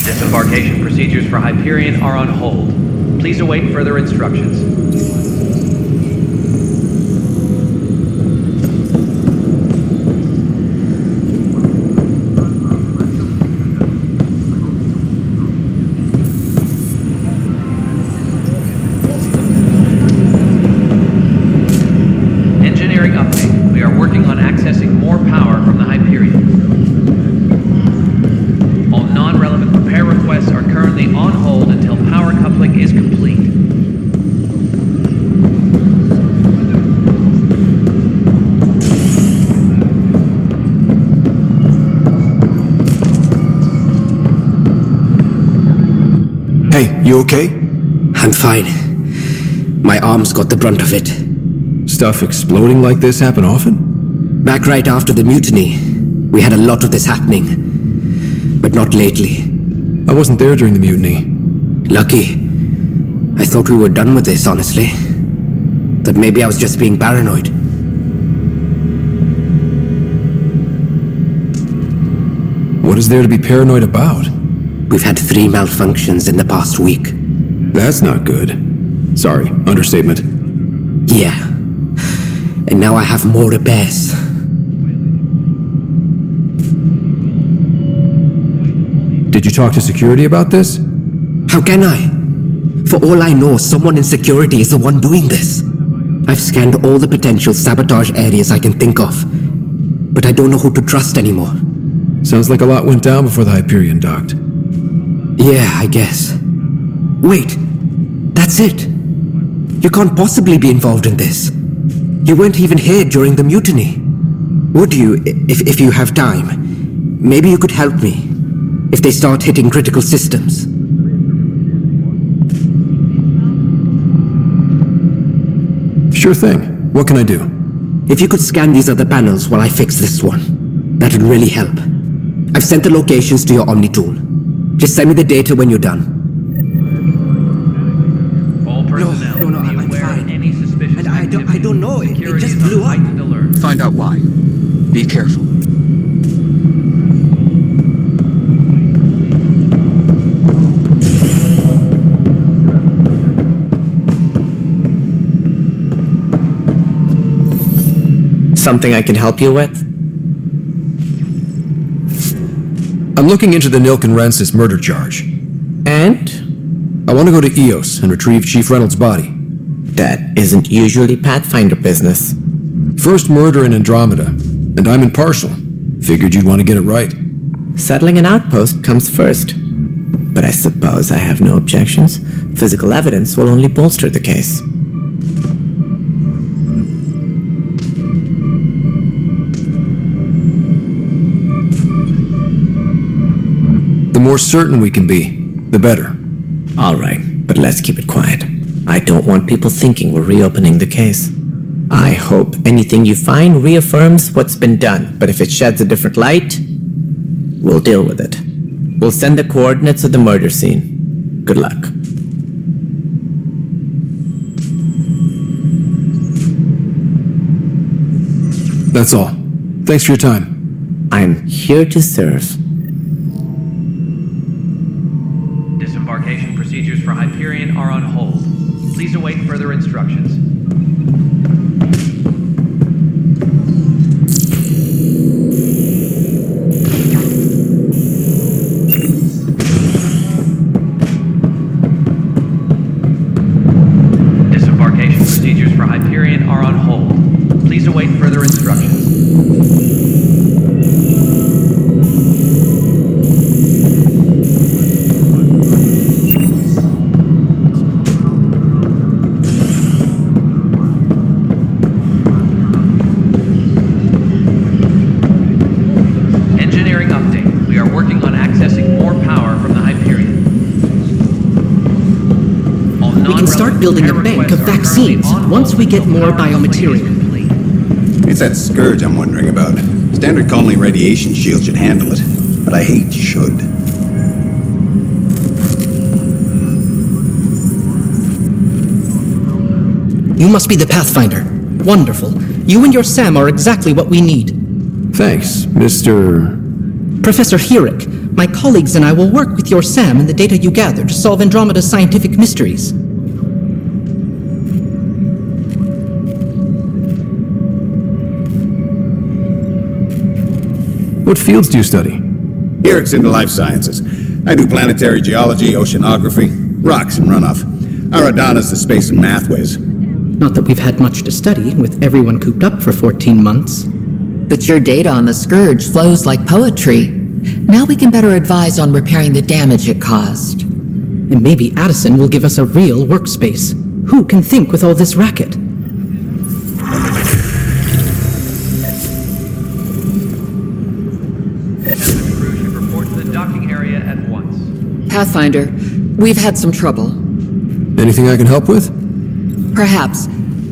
Disembarkation procedures for Hyperion are on hold. Please await further instructions. Engineering update. We are working on accessing more power from the Hyperion. All non-relevant repair requests are currently on hold until power coupling is complete. Hey, you okay? I'm fine. My arms got the brunt of it. Stuff exploding like this happen often? Back right after the mutiny, we had a lot of this happening. But not lately. I wasn't there during the mutiny. Lucky. I thought we were done with this, honestly. That maybe I was just being paranoid. What is there to be paranoid about? We've had 3 malfunctions in the past week. That's not good. Sorry, understatement. Yeah. And now I have more repairs. Did you talk to security about this? How can I? For all I know, someone in security is the one doing this. I've scanned all the potential sabotage areas I can think of, but I don't know who to trust anymore. Sounds like a lot went down before the Hyperion docked. Yeah, I guess. Wait, that's it. You can't possibly be involved in this. You weren't even here during the mutiny. Would you, if you have time? Maybe you could help me. If they start hitting critical systems. Sure thing. What can I do? If you could scan these other panels while I fix this one, that would really help. I've sent the locations to your Omni tool. Just send me the data when you're done. All personnel, No, I'm fine. any suspicious I don't know. It just blew up. Find out why. Be careful. Something I can help you with? I'm looking into the Nilken Rensis murder charge. And? I want to go to EOS and retrieve Chief Reynolds' body. That isn't usually Pathfinder business. First murder in Andromeda, and I'm impartial. Figured you'd want to get it right. Settling an outpost comes first. But I suppose I have no objections. Physical evidence will only bolster the case. The more certain we can be, the better. All right, but let's keep it quiet. I don't want people thinking we're reopening the case. I hope anything you find reaffirms what's been done, but if it sheds a different light, we'll deal with it. We'll send the coordinates of the murder scene. Good luck. That's all. Thanks for your time. I'm here to serve. Disembarkation procedures for Hyperion are on hold. Please await further instructions. Disembarkation procedures for Hyperion are on hold. Please await further instructions. Engineering update. We are working on accessing more power from the Hyperion. We can start building a bank of vaccines once we get more biomaterial. It's that scourge I'm wondering about. Standard colony radiation shield should handle it, but I hate should. You must be the Pathfinder. Wonderful. You and your Sam are exactly what we need. Thanks, Mr. Professor Herrick, my colleagues and I will work with your Sam and the data you gather to solve Andromeda's scientific mysteries. What fields do you study? Here it's in the life sciences. I do planetary geology, oceanography, rocks and runoff. Aradana's the space and math whiz. Not that we've had much to study, with everyone cooped up for 14 months. But your data on the Scourge flows like poetry. Now we can better advise on repairing the damage it caused. And maybe Addison will give us a real workspace. Who can think with all this racket? Crew should report to the docking area at once. Pathfinder, we've had some trouble. Anything I can help with? Perhaps.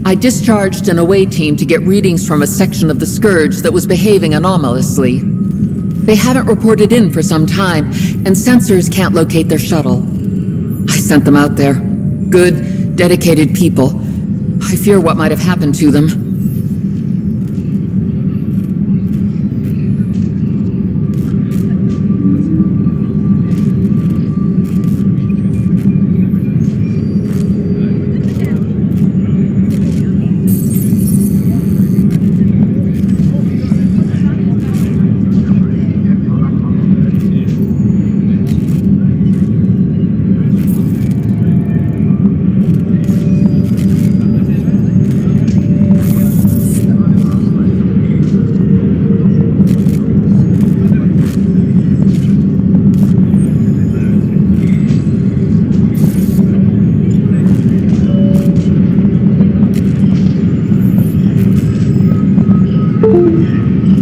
I discharged an away team to get readings from a section of the Scourge that was behaving anomalously. They haven't reported in for some time, and sensors can't locate their shuttle. I sent them out there. Good, dedicated people. I fear what might have happened to them.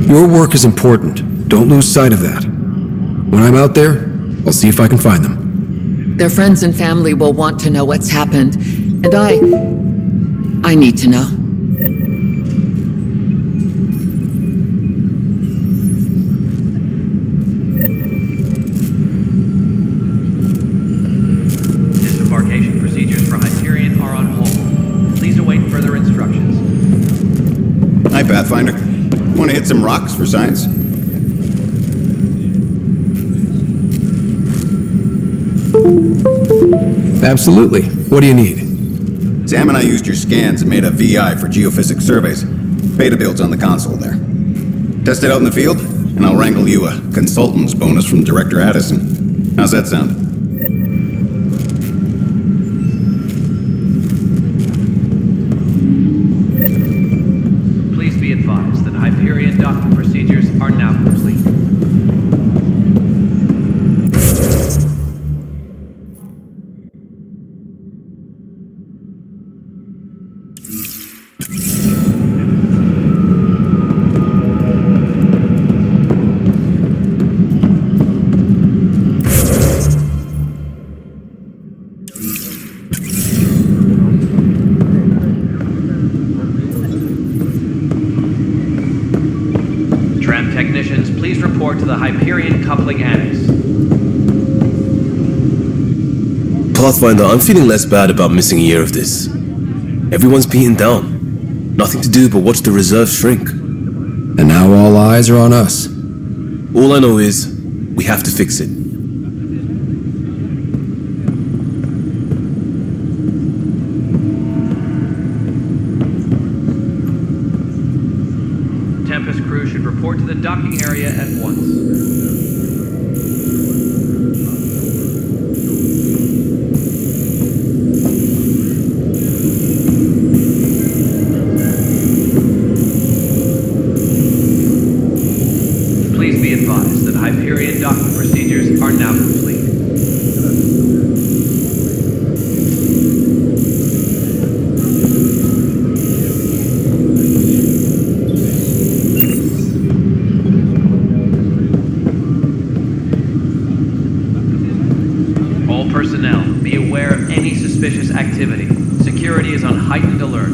Your work is important. Don't lose sight of that. When I'm out there, I'll see if I can find them. Their friends and family will want to know what's happened, and I need to know. Disembarkation procedures for Hyperion are on hold. Please await further instructions. Hi, Pathfinder. Want to hit some rocks for science? Absolutely. What do you need? Sam and I used your scans and made a VI for geophysics surveys. Beta builds on the console there. Test it out in the field, and I'll wrangle you a consultant's bonus from Director Addison. How's that sound? Please be advised that Hyperion docking procedures are now complete. Tram technicians, please report to the Hyperion Coupling Annex. Pathfinder, I'm feeling less bad about missing a year of this. Everyone's beaten down. Nothing to do but watch the reserve shrink. And now all eyes are on us. All I know is, we have to fix it. Tempest crew should report to the docking area at once. Please be advised that Hyperion docking procedures are now complete. All personnel, be aware of any suspicious activity. Security is on heightened alert.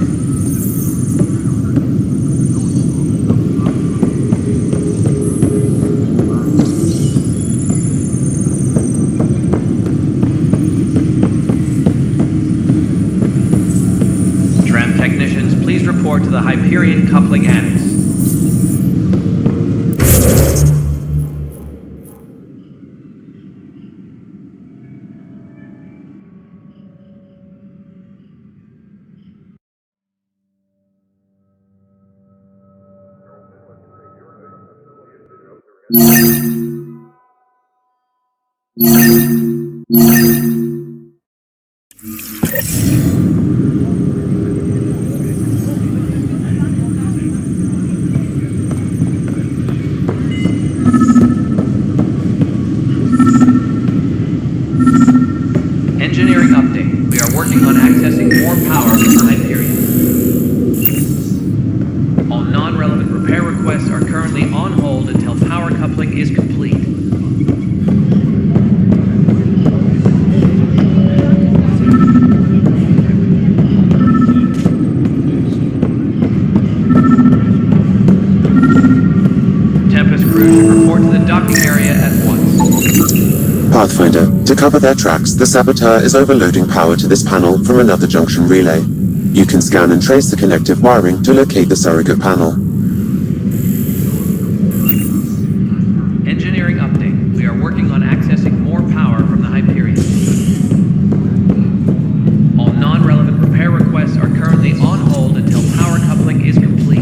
Tram technicians, please report to the Hyperion Coupling Annex. Engineering update. We are working on accessing more power from the Hyperion. All non-relevant repair requests are currently on hold until power coupling is complete. Tempest crew should report to the docking area at once. Pathfinder, to cover their tracks, the saboteur is overloading power to this panel from another junction relay. You can scan and trace the connective wiring to locate the surrogate panel. Engineering update. We are working on accessing more power from the Hyperion. All non-relevant repair requests are currently on hold until power coupling is complete.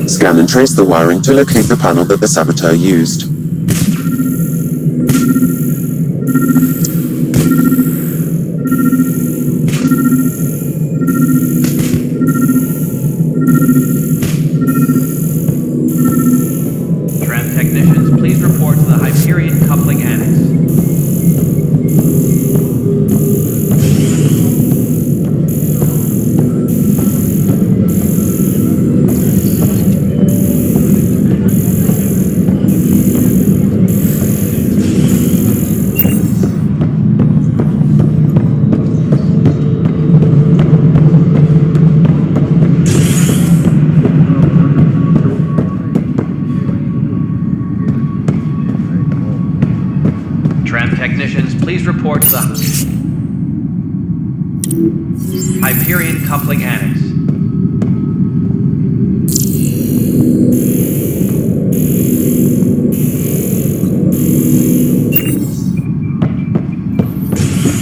Scan and trace the wiring to locate the panel that the saboteur used. Tram technicians, please report to the Hyperion Coupling Annex. Tram technicians, please report to the Hyperion Coupling Annex.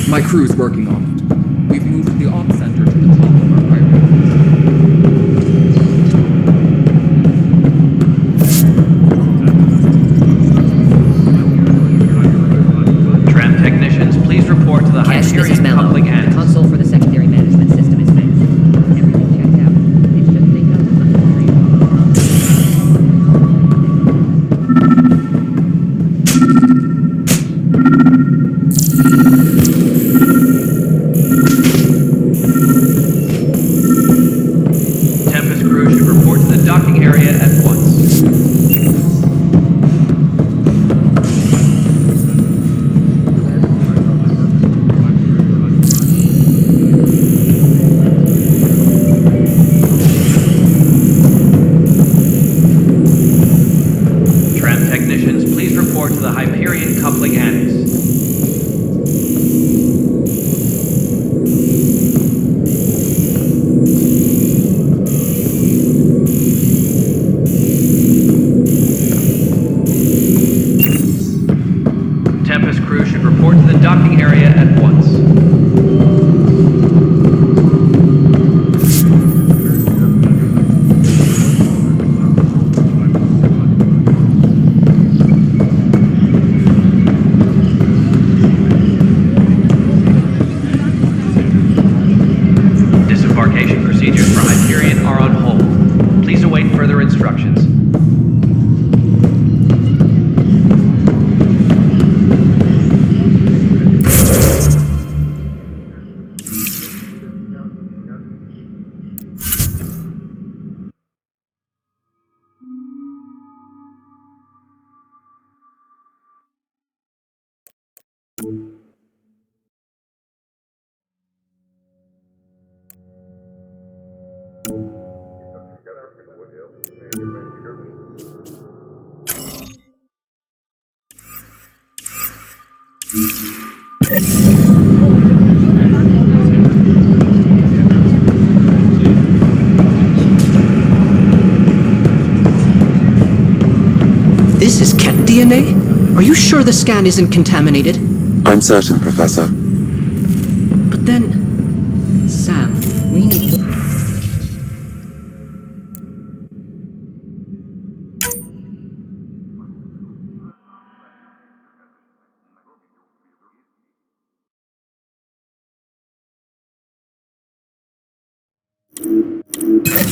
My crew's working on it. We've moved the op center to the top of our priority. Tram technicians, please report to the Cash, this is Hyperion Mello. Coupling The Annex. console for the secondary management system is fixed. Everything checked out. It should take us a procedures for Hyperion are on hold. Please await further instructions. This is cat DNA? Are you sure the scan isn't contaminated? I'm certain, Professor. But then... Sam, we need to...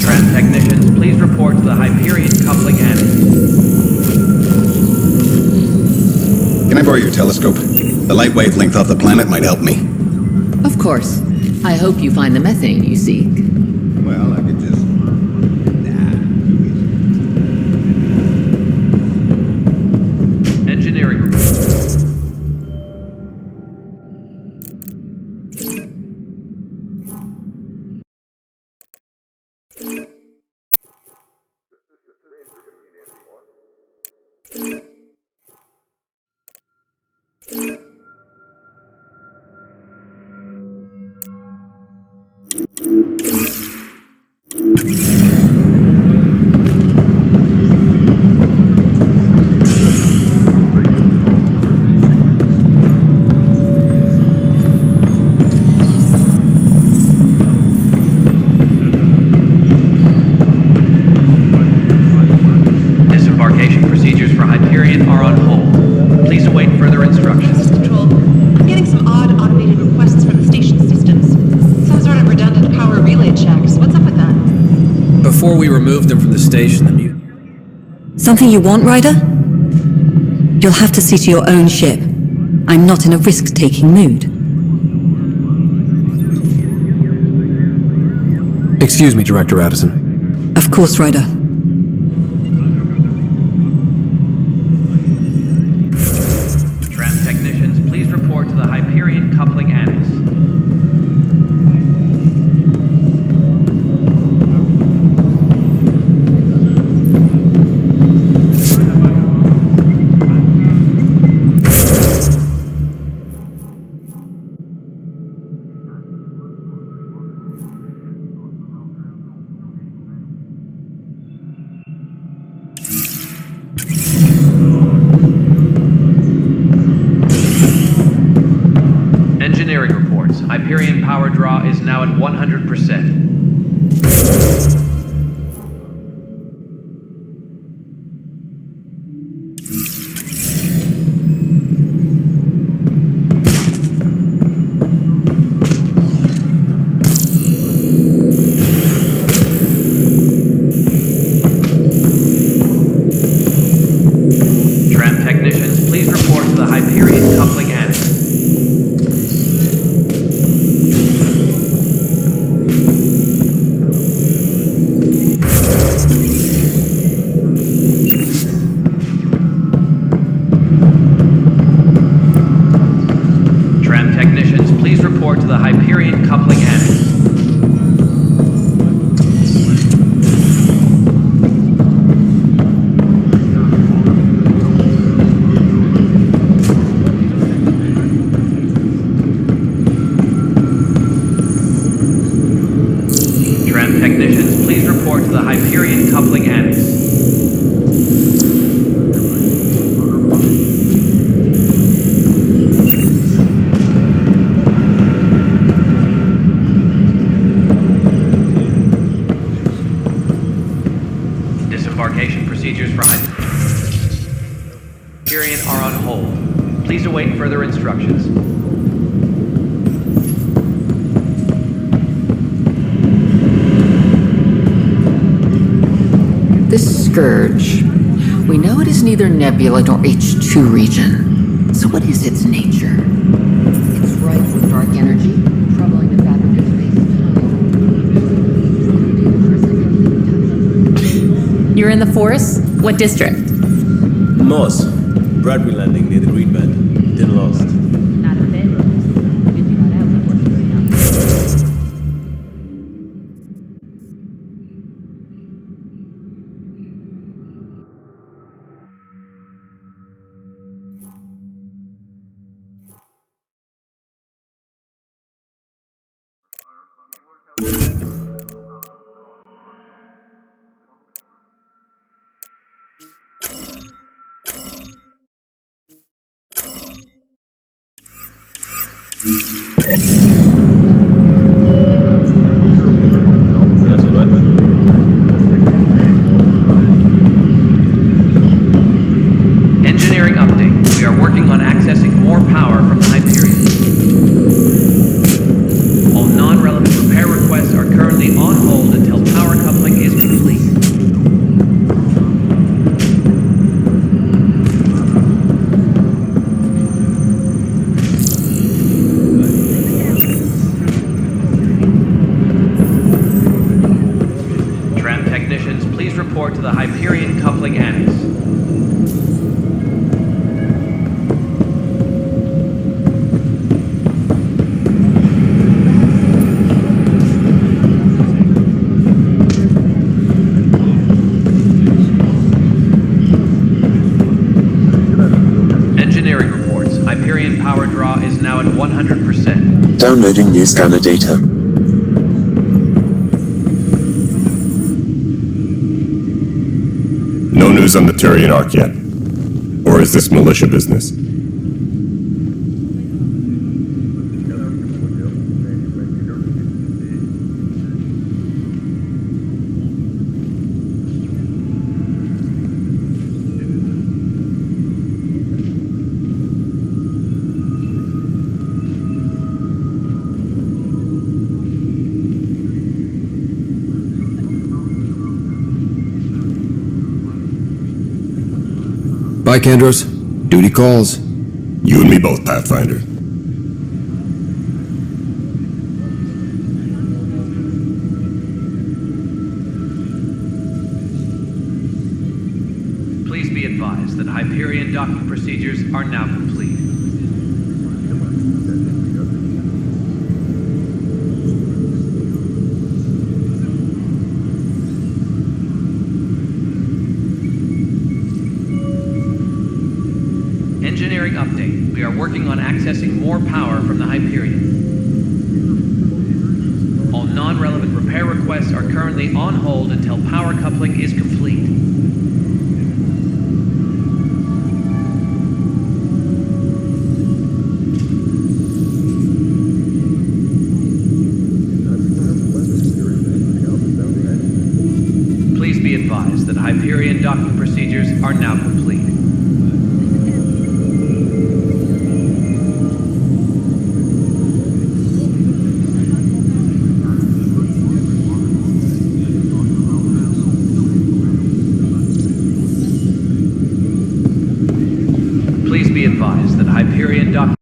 Tram technicians, please report to the Hyperion coupling annex. Can I borrow your telescope? The light wavelength off the planet might help me. Of course. I hope you find the methane you seek. Well, I could just... Engineering report. Disembarkation procedures for Hyperion are on hold. Please await further instructions. Control. I'm getting some odd automated requests from the station systems. Some sort of redundant power relay checks. What's up with that? Before we removed them from the station, the mutiny... Something you want, Ryder? You'll have to see to your own ship. I'm not in a risk-taking mood. Excuse me, Director Addison. Of course, Ryder. Tram technicians, please report to the Hyperion coupling annex. Engineering reports. Hyperion power draw is now at 100%. Tram technicians, please report to the Hyperion coupling annex. Tram technicians, please report to the Hyperion coupling annex. Tram technicians, please report to the Hyperion coupling annex. Disembarkation procedures for Hyperion are on hold. Please await further instructions. Scourge. We know it is neither nebula nor H2 region. So what is its nature? It's rife with dark energy, troubling the fabric of space. You're in the forest? What district? Moss. Bradbury landing near the Green Band. Didn't lost. Not a bit. Engineering update. We are working on accessing more power from the Hyperion. All non-relevant repair requests are currently on hold until power coupling is complete. Tram technicians, please report to the Hyperion coupling annex. Engineering reports. Hyperion power draw is now at 100%. Downloading new scanner data. No news on the Turian Ark yet. Or is this militia business? Bye, Kendros. Duty calls. You and me both, Pathfinder. Please be advised that Hyperion docking procedures are now complete. Engineering update. We are working on accessing more power from the Hyperion. All non-relevant repair requests are currently on hold until power coupling is complete. Please be advised that Hyperion docking procedures are now complete. Please be advised that Hyperion docking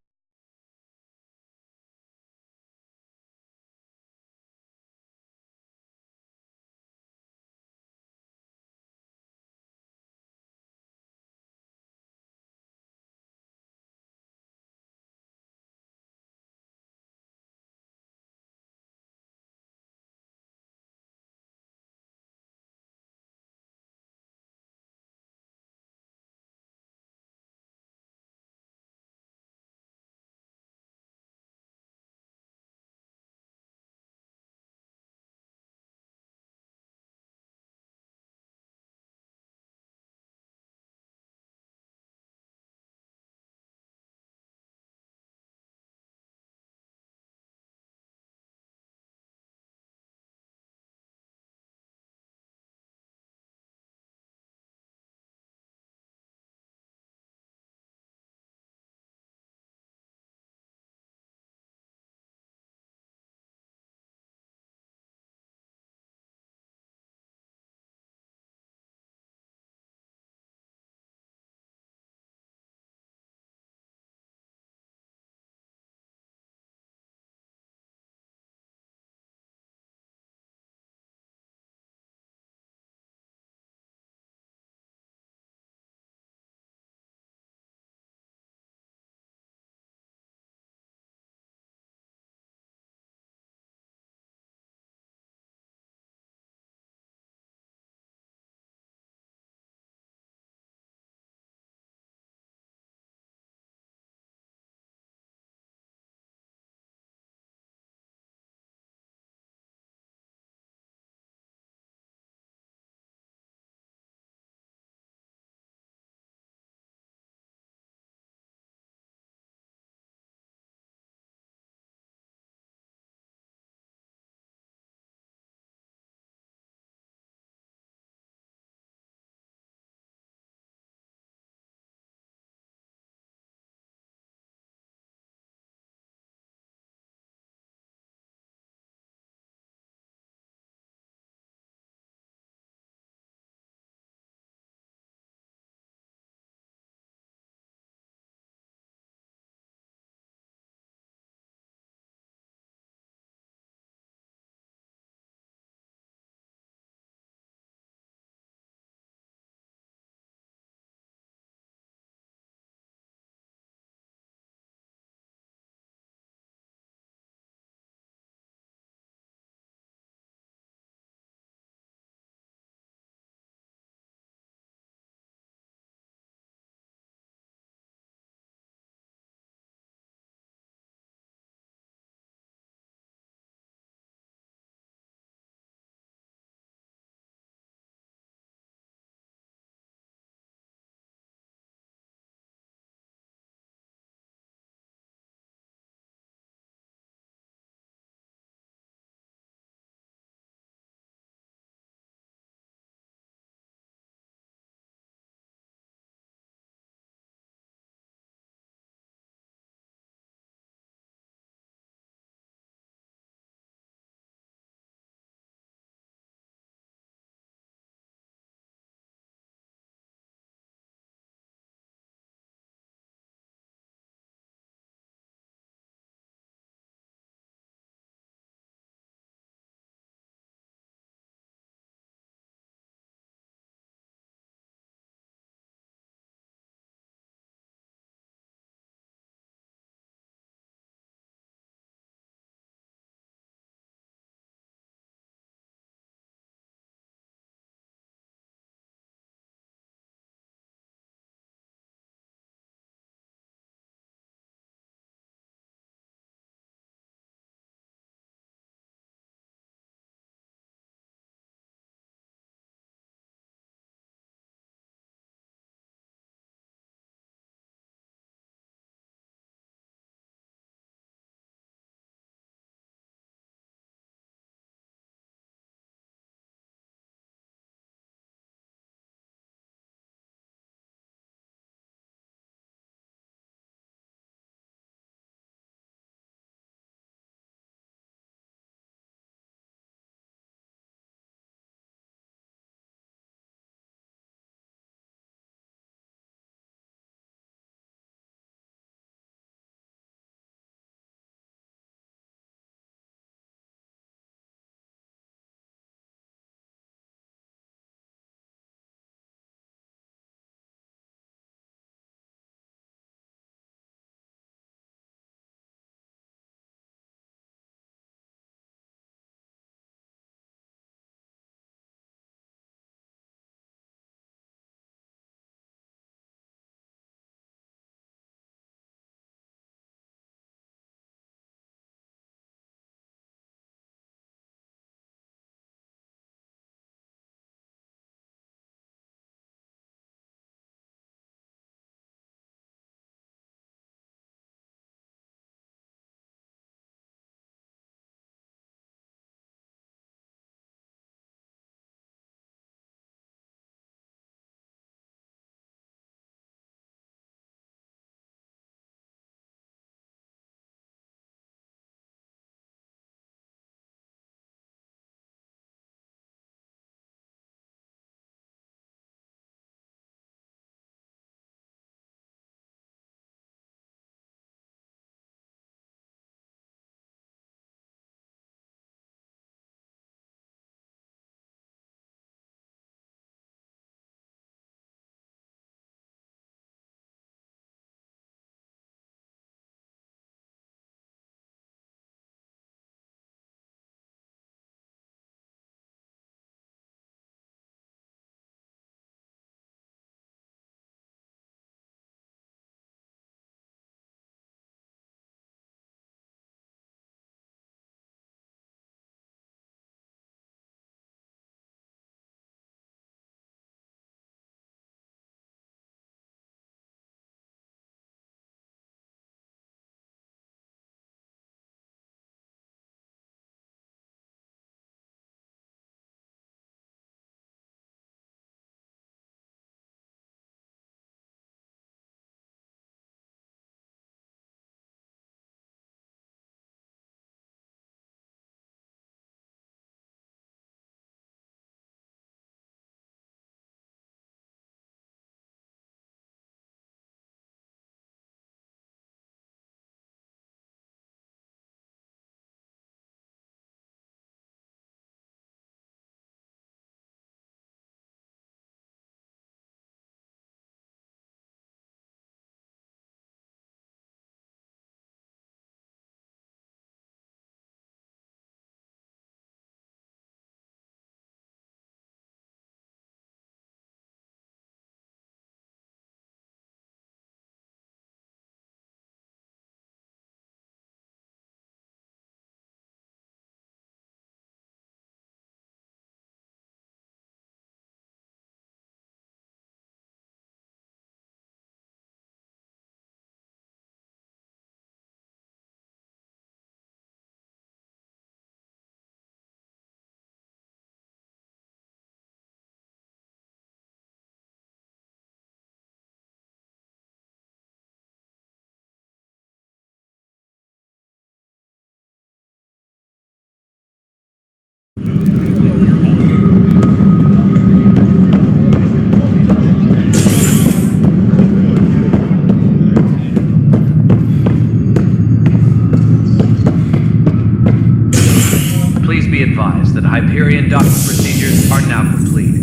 Hyperion docking procedures are now complete.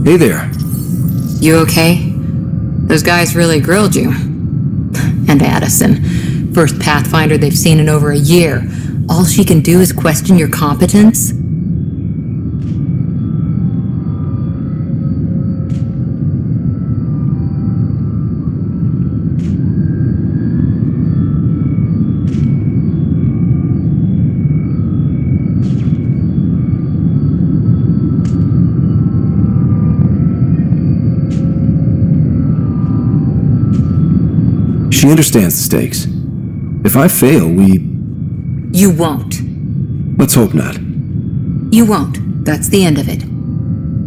Hey there. You okay? Those guys really grilled you. And Addison. First Pathfinder they've seen in over a year. All she can do is question your competence? She understands the stakes. If I fail, You won't. let's hope not. You won't. That's the end of it.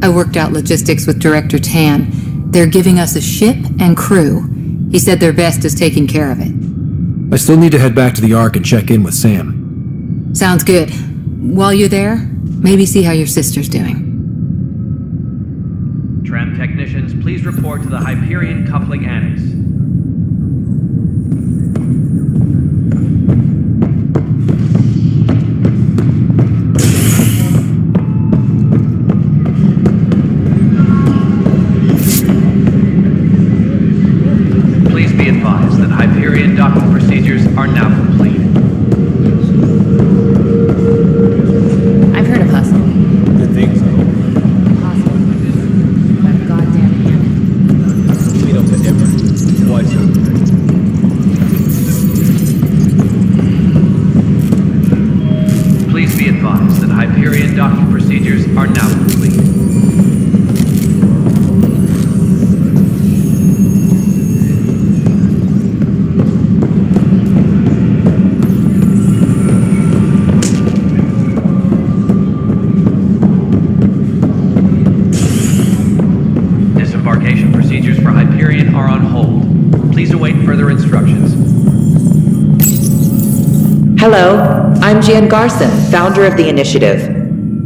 I worked out logistics with Director Tan. They're giving us a ship and crew. He said their best is taking care of it. I still need to head back to the Ark and check in with Sam. Sounds good. While you're there, maybe see how your sister's doing. Tram technicians, please report to the Hyperion coupling annex. Please be advised that Hyperion docking procedures are now complete. I've heard of Hustle. Good thing so. Hustle. But goddamn it. Clean up the ever. Why so? Please be advised that Hyperion docking procedures are now complete. Disembarkation procedures for Hyperion are on hold. Please await further instructions. Hello, I'm Jan Garson, founder of the initiative.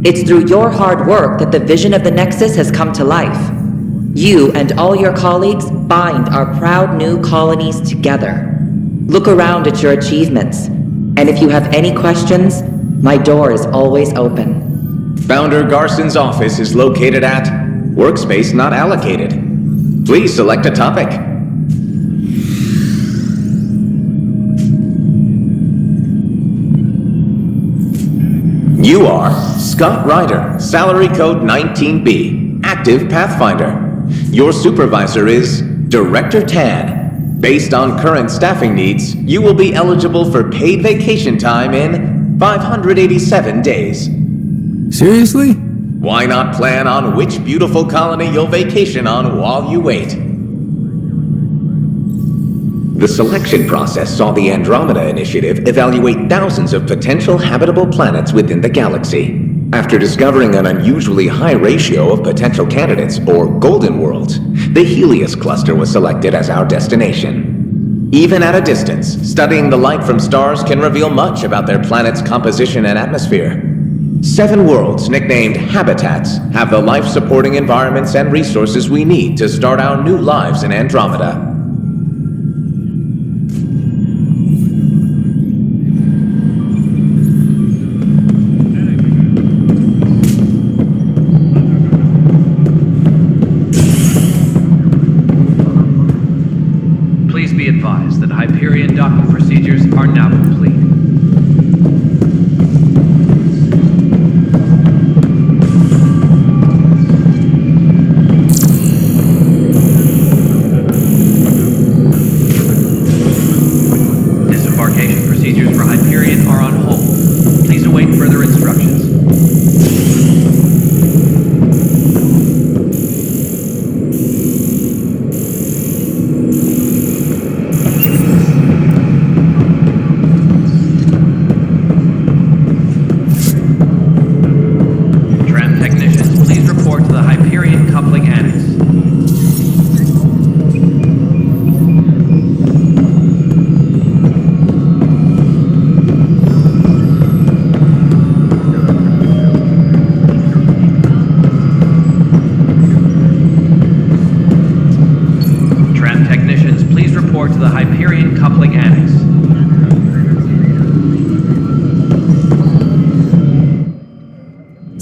It's through your hard work that the vision of the Nexus has come to life. You and all your colleagues bind our proud new colonies together. Look around at your achievements, and if you have any questions, my door is always open. Founder Garson's office is located at Workspace Not Allocated. Please select a topic. You are Scott Ryder, salary code 19B, active Pathfinder. Your supervisor is Director Tan. Based on current staffing needs, you will be eligible for paid vacation time in 587 days. Seriously? Why not plan on which beautiful colony you'll vacation on while you wait? The selection process saw the Andromeda Initiative evaluate thousands of potential habitable planets within the galaxy. After discovering an unusually high ratio of potential candidates, or golden worlds, the Helios cluster was selected as our destination. Even at a distance, studying the light from stars can reveal much about their planet's composition and atmosphere. 7 worlds, nicknamed habitats, have the life-supporting environments and resources we need to start our new lives in Andromeda. Please be advised that Hyperion docking procedures are now complete.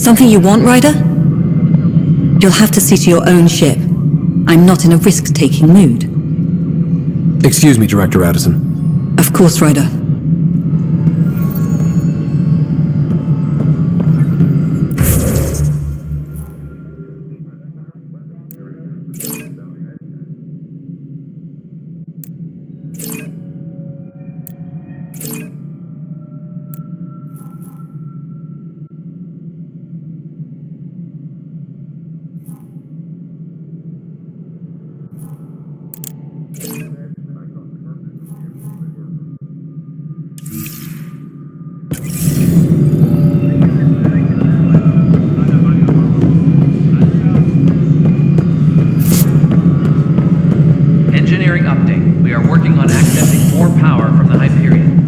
Something you want, Ryder? You'll have to see to your own ship. I'm not in a risk-taking mood. Excuse me, Director Addison. Of course, Ryder. Engineering update. We are working on accessing more power from the Hyperion.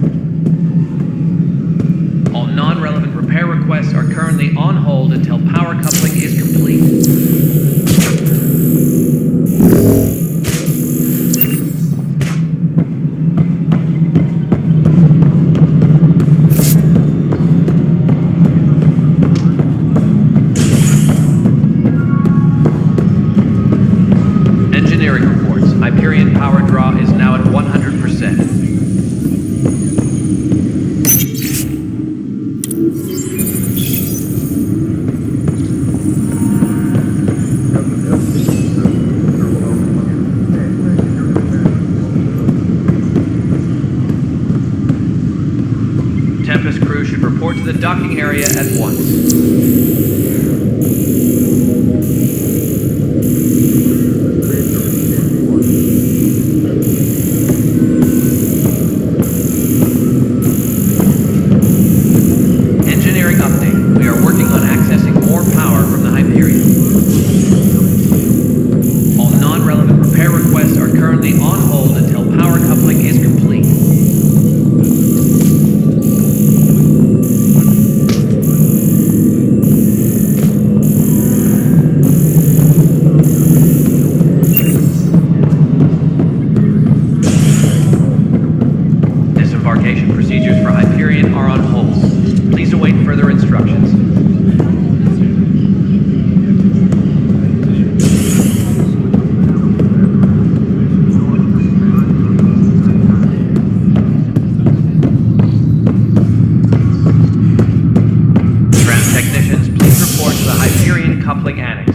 All non-relevant repair requests are currently on hold until power coupling is complete. Engineering reports. Hyperion power draw is now at 100%. Tempest crew should report to the docking area at once. Engineering update. We are working on accessing more power from the Hyperion. All non-relevant repair requests are currently on hold until power coupling is complete. Disembarkation procedures for Hyperion are on hold. Please await further instructions. Tram technicians, please report to the Hyperion coupling annex.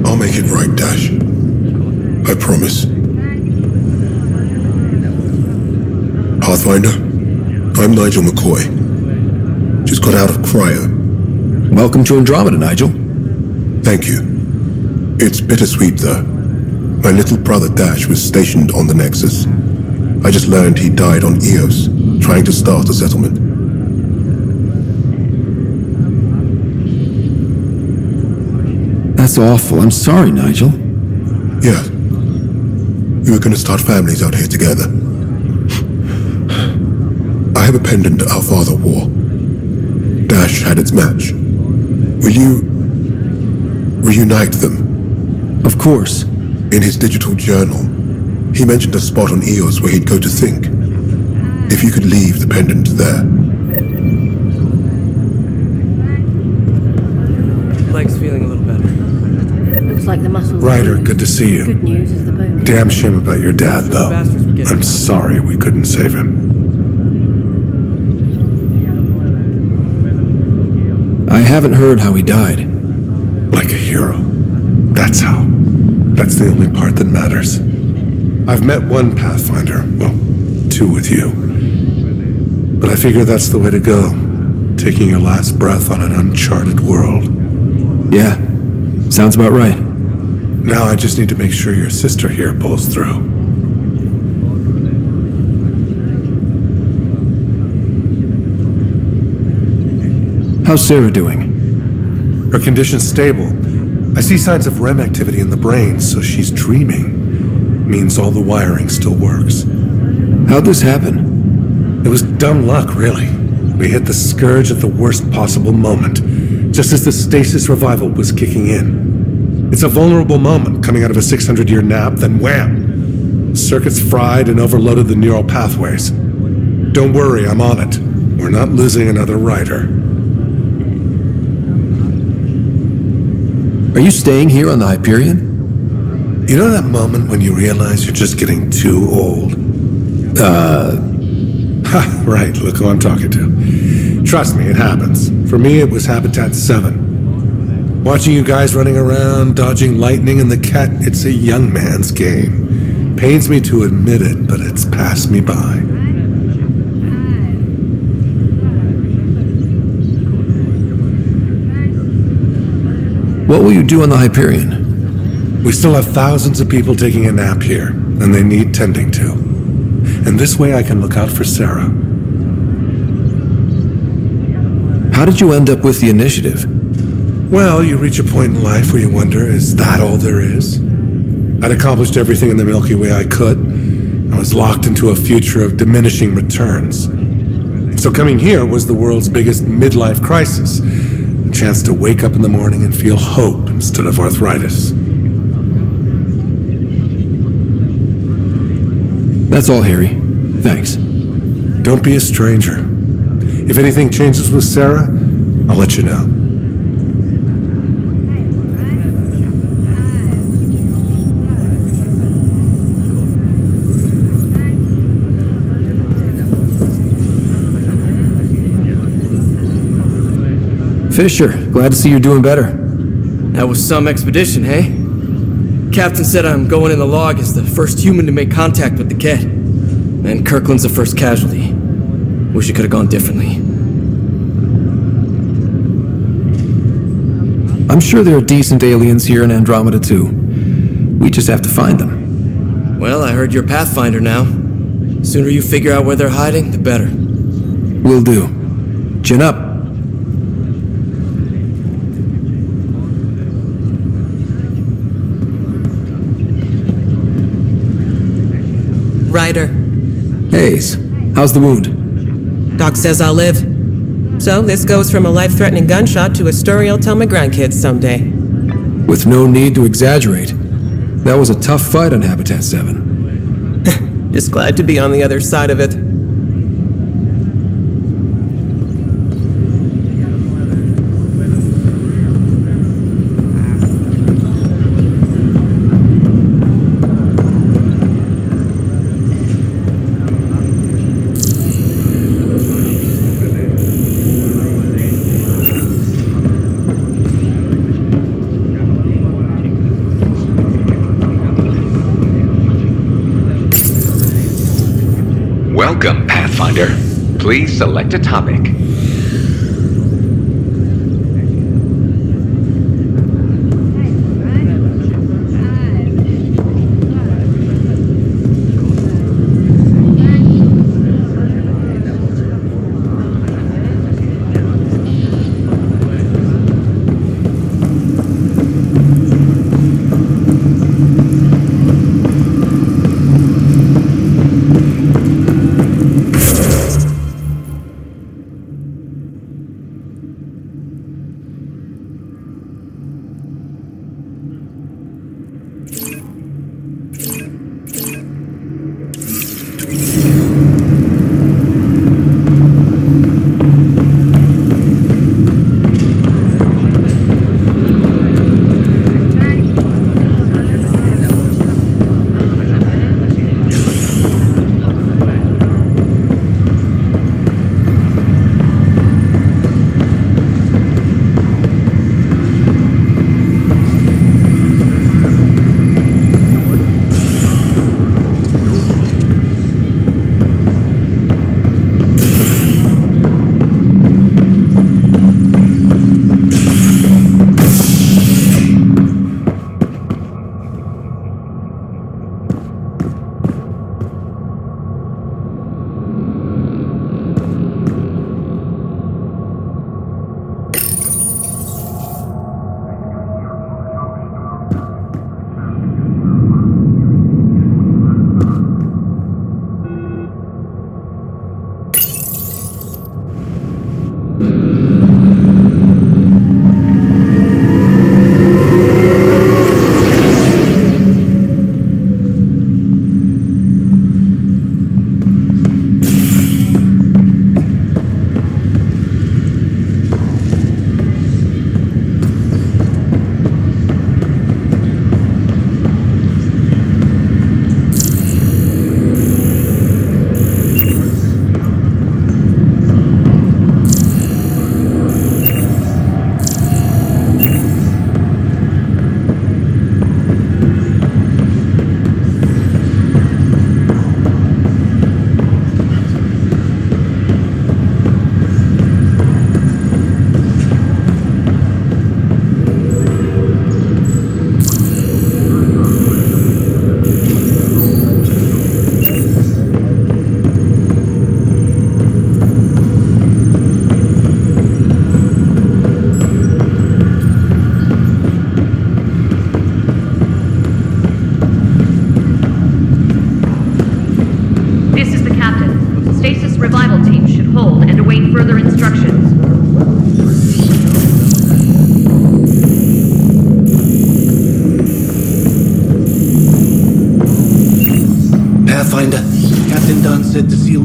I'll make it right, Dash. I promise. Pathfinder, I'm Nigel McCoy. Just got out of cryo. Welcome to Andromeda, Nigel. Thank you. It's bittersweet, though. My little brother Dash was stationed on the Nexus. I just learned he died on Eos, trying to start a settlement. That's awful. I'm sorry, Nigel. Yeah. We were gonna start families out here together. I have a pendant our father wore. Dash had its match. Will you reunite them? Of course. In his digital journal, he mentioned a spot on Eos where he'd go to think. If you could leave the pendant there. Leg's feeling a little better. Looks like the muscles. Ryder, good to see you. Good news is the bone. Damn shame about your dad, though. I'm sorry we couldn't save him. I haven't heard how he died. Like a hero. That's how. That's the only part that matters. I've met one Pathfinder, well, two with you. But I figure that's the way to go, taking your last breath on an uncharted world. Yeah, sounds about right. Now I just need to make sure your sister here pulls through. How's Sarah doing? Her condition's stable. I see signs of REM activity in the brain, so she's dreaming. Means all the wiring still works. How'd this happen? It was dumb luck, really. We hit the Scourge at the worst possible moment, just as the stasis revival was kicking in. It's a vulnerable moment, coming out of a 600-year nap, then wham! Circuits fried and overloaded the neural pathways. Don't worry, I'm on it. We're not losing another rider. Are you staying here on the Hyperion? You know that moment when you realize you're just getting too old? Ha, right, look who I'm talking to. Trust me, it happens. For me, it was Habitat 7. Watching you guys running around, dodging lightning and the cat, it's a young man's game. Pains me to admit it, but it's passed me by. What will you do on the Hyperion? We still have thousands of people taking a nap here, and they need tending to. And this way I can look out for Sarah. How did you end up with the initiative? Well, you reach a point in life where you wonder, is that all there is? I'd accomplished everything in the Milky Way I could. I was locked into a future of diminishing returns. So coming here was the world's biggest midlife crisis. A chance to wake up in the morning and feel hope instead of arthritis. That's all, Harry. Thanks. Don't be a stranger. If anything changes with Sarah, I'll let you know. Fisher, glad to see you're doing better. That was some expedition, hey? Captain said I'm going in the log as the first human to make contact with the Ket. And Kirkland's the first casualty. Wish it could have gone differently. I'm sure there are decent aliens here in Andromeda too. We just have to find them. Well, I heard you're Pathfinder now. Sooner you figure out where they're hiding, the better. Will do. Chin up. Ryder. Hayes, how's the wound? Doc says I'll live. So this goes from a life-threatening gunshot to a story I'll tell my grandkids someday. With no need to exaggerate. That was a tough fight on Habitat 7. Just glad to be on the other side of it. Welcome, Pathfinder. Please select a topic.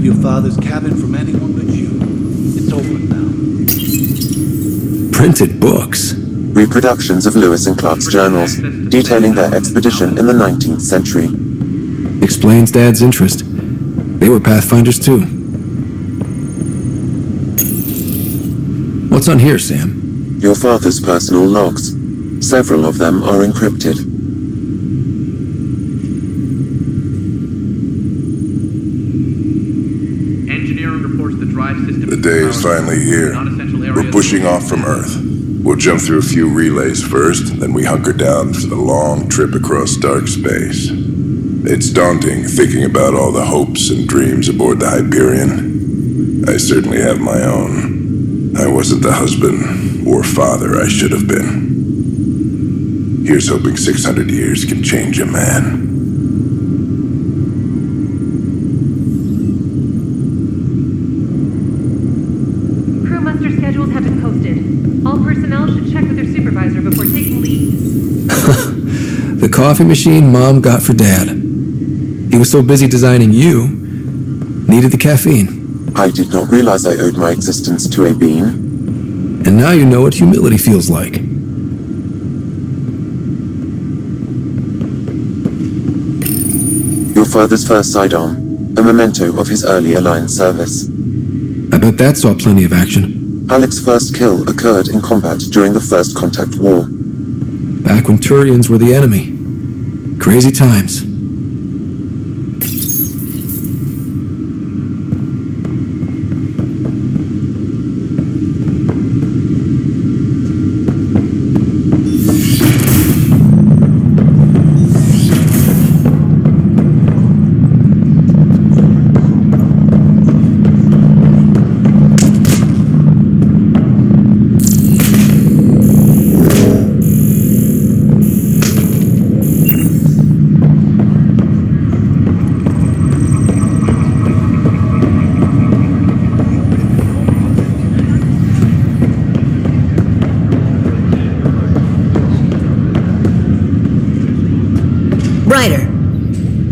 remove your father's cabin from anyone but you. It's open now. Printed books? Reproductions of Lewis and Clark's journals, detailing their expedition in the 19th century. Explains Dad's interest. They were Pathfinders too. What's on here, Sam? Your father's personal logs. Several of them are encrypted. Engineering reports the drive system. The day is finally here. We're pushing off from Earth. We'll jump through a few relays first, then we hunker down for the long trip across dark space. It's daunting thinking about all the hopes and dreams aboard the Hyperion. I certainly have my own. I wasn't the husband or father I should have been. Here's hoping 600 years can change a man. Crew muster schedules have been posted. All personnel should check with their supervisor before taking leave. The coffee machine Mom got for Dad. He was so busy designing you, needed the caffeine. I did not realize I owed my existence to a bean. And now you know what humility feels like. Your father's first sidearm, a memento of his early Alliance service. I bet that saw plenty of action. Alec's first kill occurred in combat during the First Contact War. Back when Turians were the enemy. Crazy times.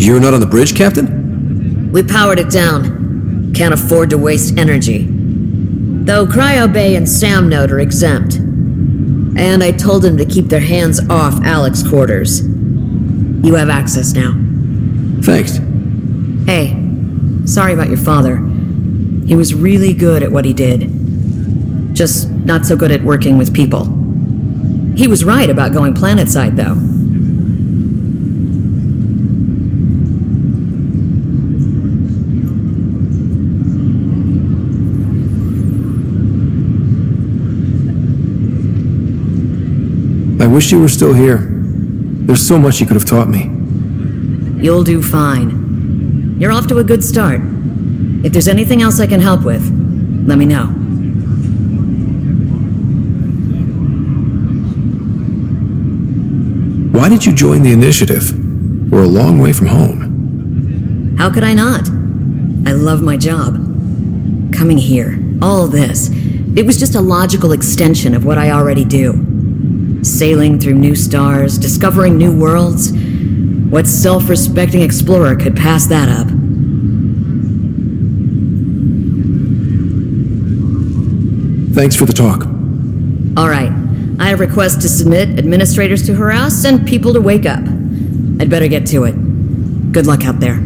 You're not on the bridge, Captain? We powered it down. Can't afford to waste energy. Though Cryo Bay and Sam Node are exempt. And I told them to keep their hands off Alec's quarters. You have access now. Thanks. Hey, sorry about your father. He was really good at what he did. Just not so good at working with people. He was right about going planetside, though. I wish you were still here. There's so much you could have taught me. You'll do fine. You're off to a good start. If there's anything else I can help with, let me know. Why did you join the initiative? We're a long way from home. How could I not? I love my job. Coming here, all this, it was just a logical extension of what I already do. Sailing through new stars, discovering new worlds. What self-respecting explorer could pass that up? Thanks for the talk. All right. I have requests to submit, administrators to harass, and people to wake up. I'd better get to it. Good luck out there.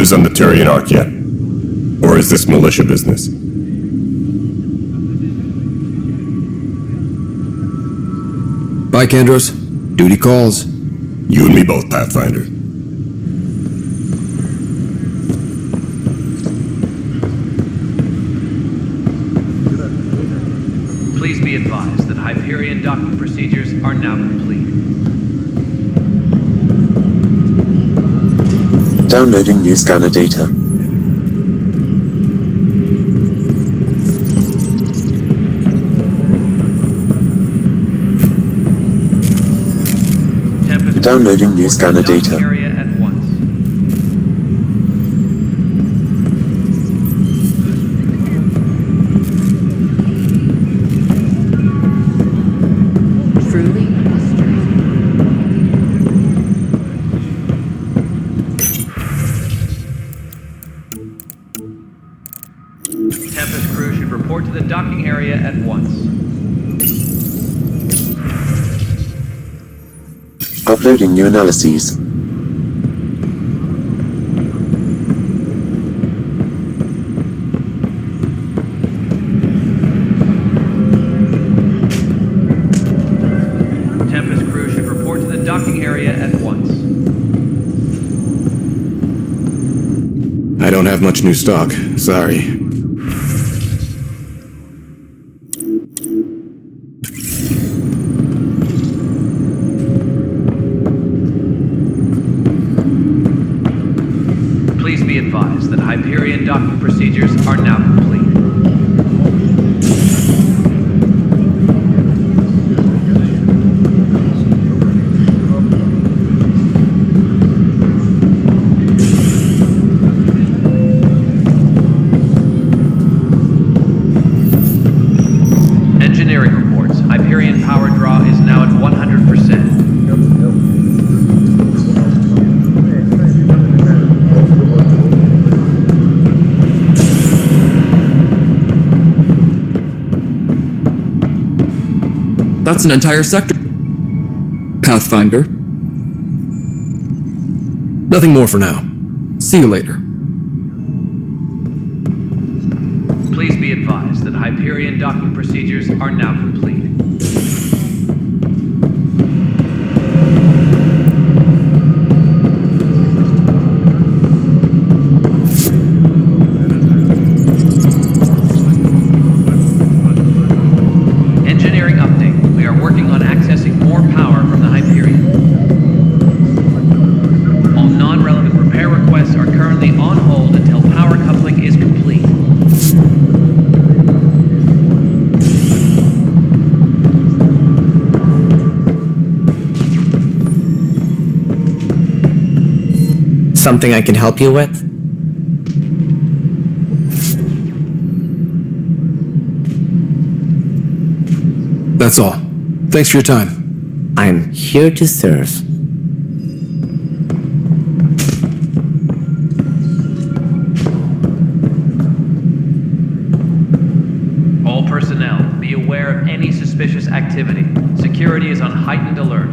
news on the Turian Ark yet? Or is this militia business? Bye, Kandros. Duty calls. You and me both, Pathfinder. Please be advised that Hyperion docking procedures are now complete. Downloading new scanner data. Downloading new scanner data. Area at once. Truly a mystery. Tempest crew should report to the docking area at once. Uploading new analyses. Tempest crew should report to the docking area at once. I don't have much new stock. Sorry. Please be advised that Hyperion docking procedures are now complete. Engineering reports. Hyperion power draw is now at 100%. That's an entire sector. Pathfinder. Nothing more for now. See you later. Please be advised that Hyperion docking procedures are now complete. Engineering update. We are working on accessing more power from the Hyperion. All non-relevant repair requests are currently on hold until power coupling is complete. Something I can help you with? That's all. Thanks for your time. I'm here to serve. All personnel, be aware of any suspicious activity. Security is on heightened alert.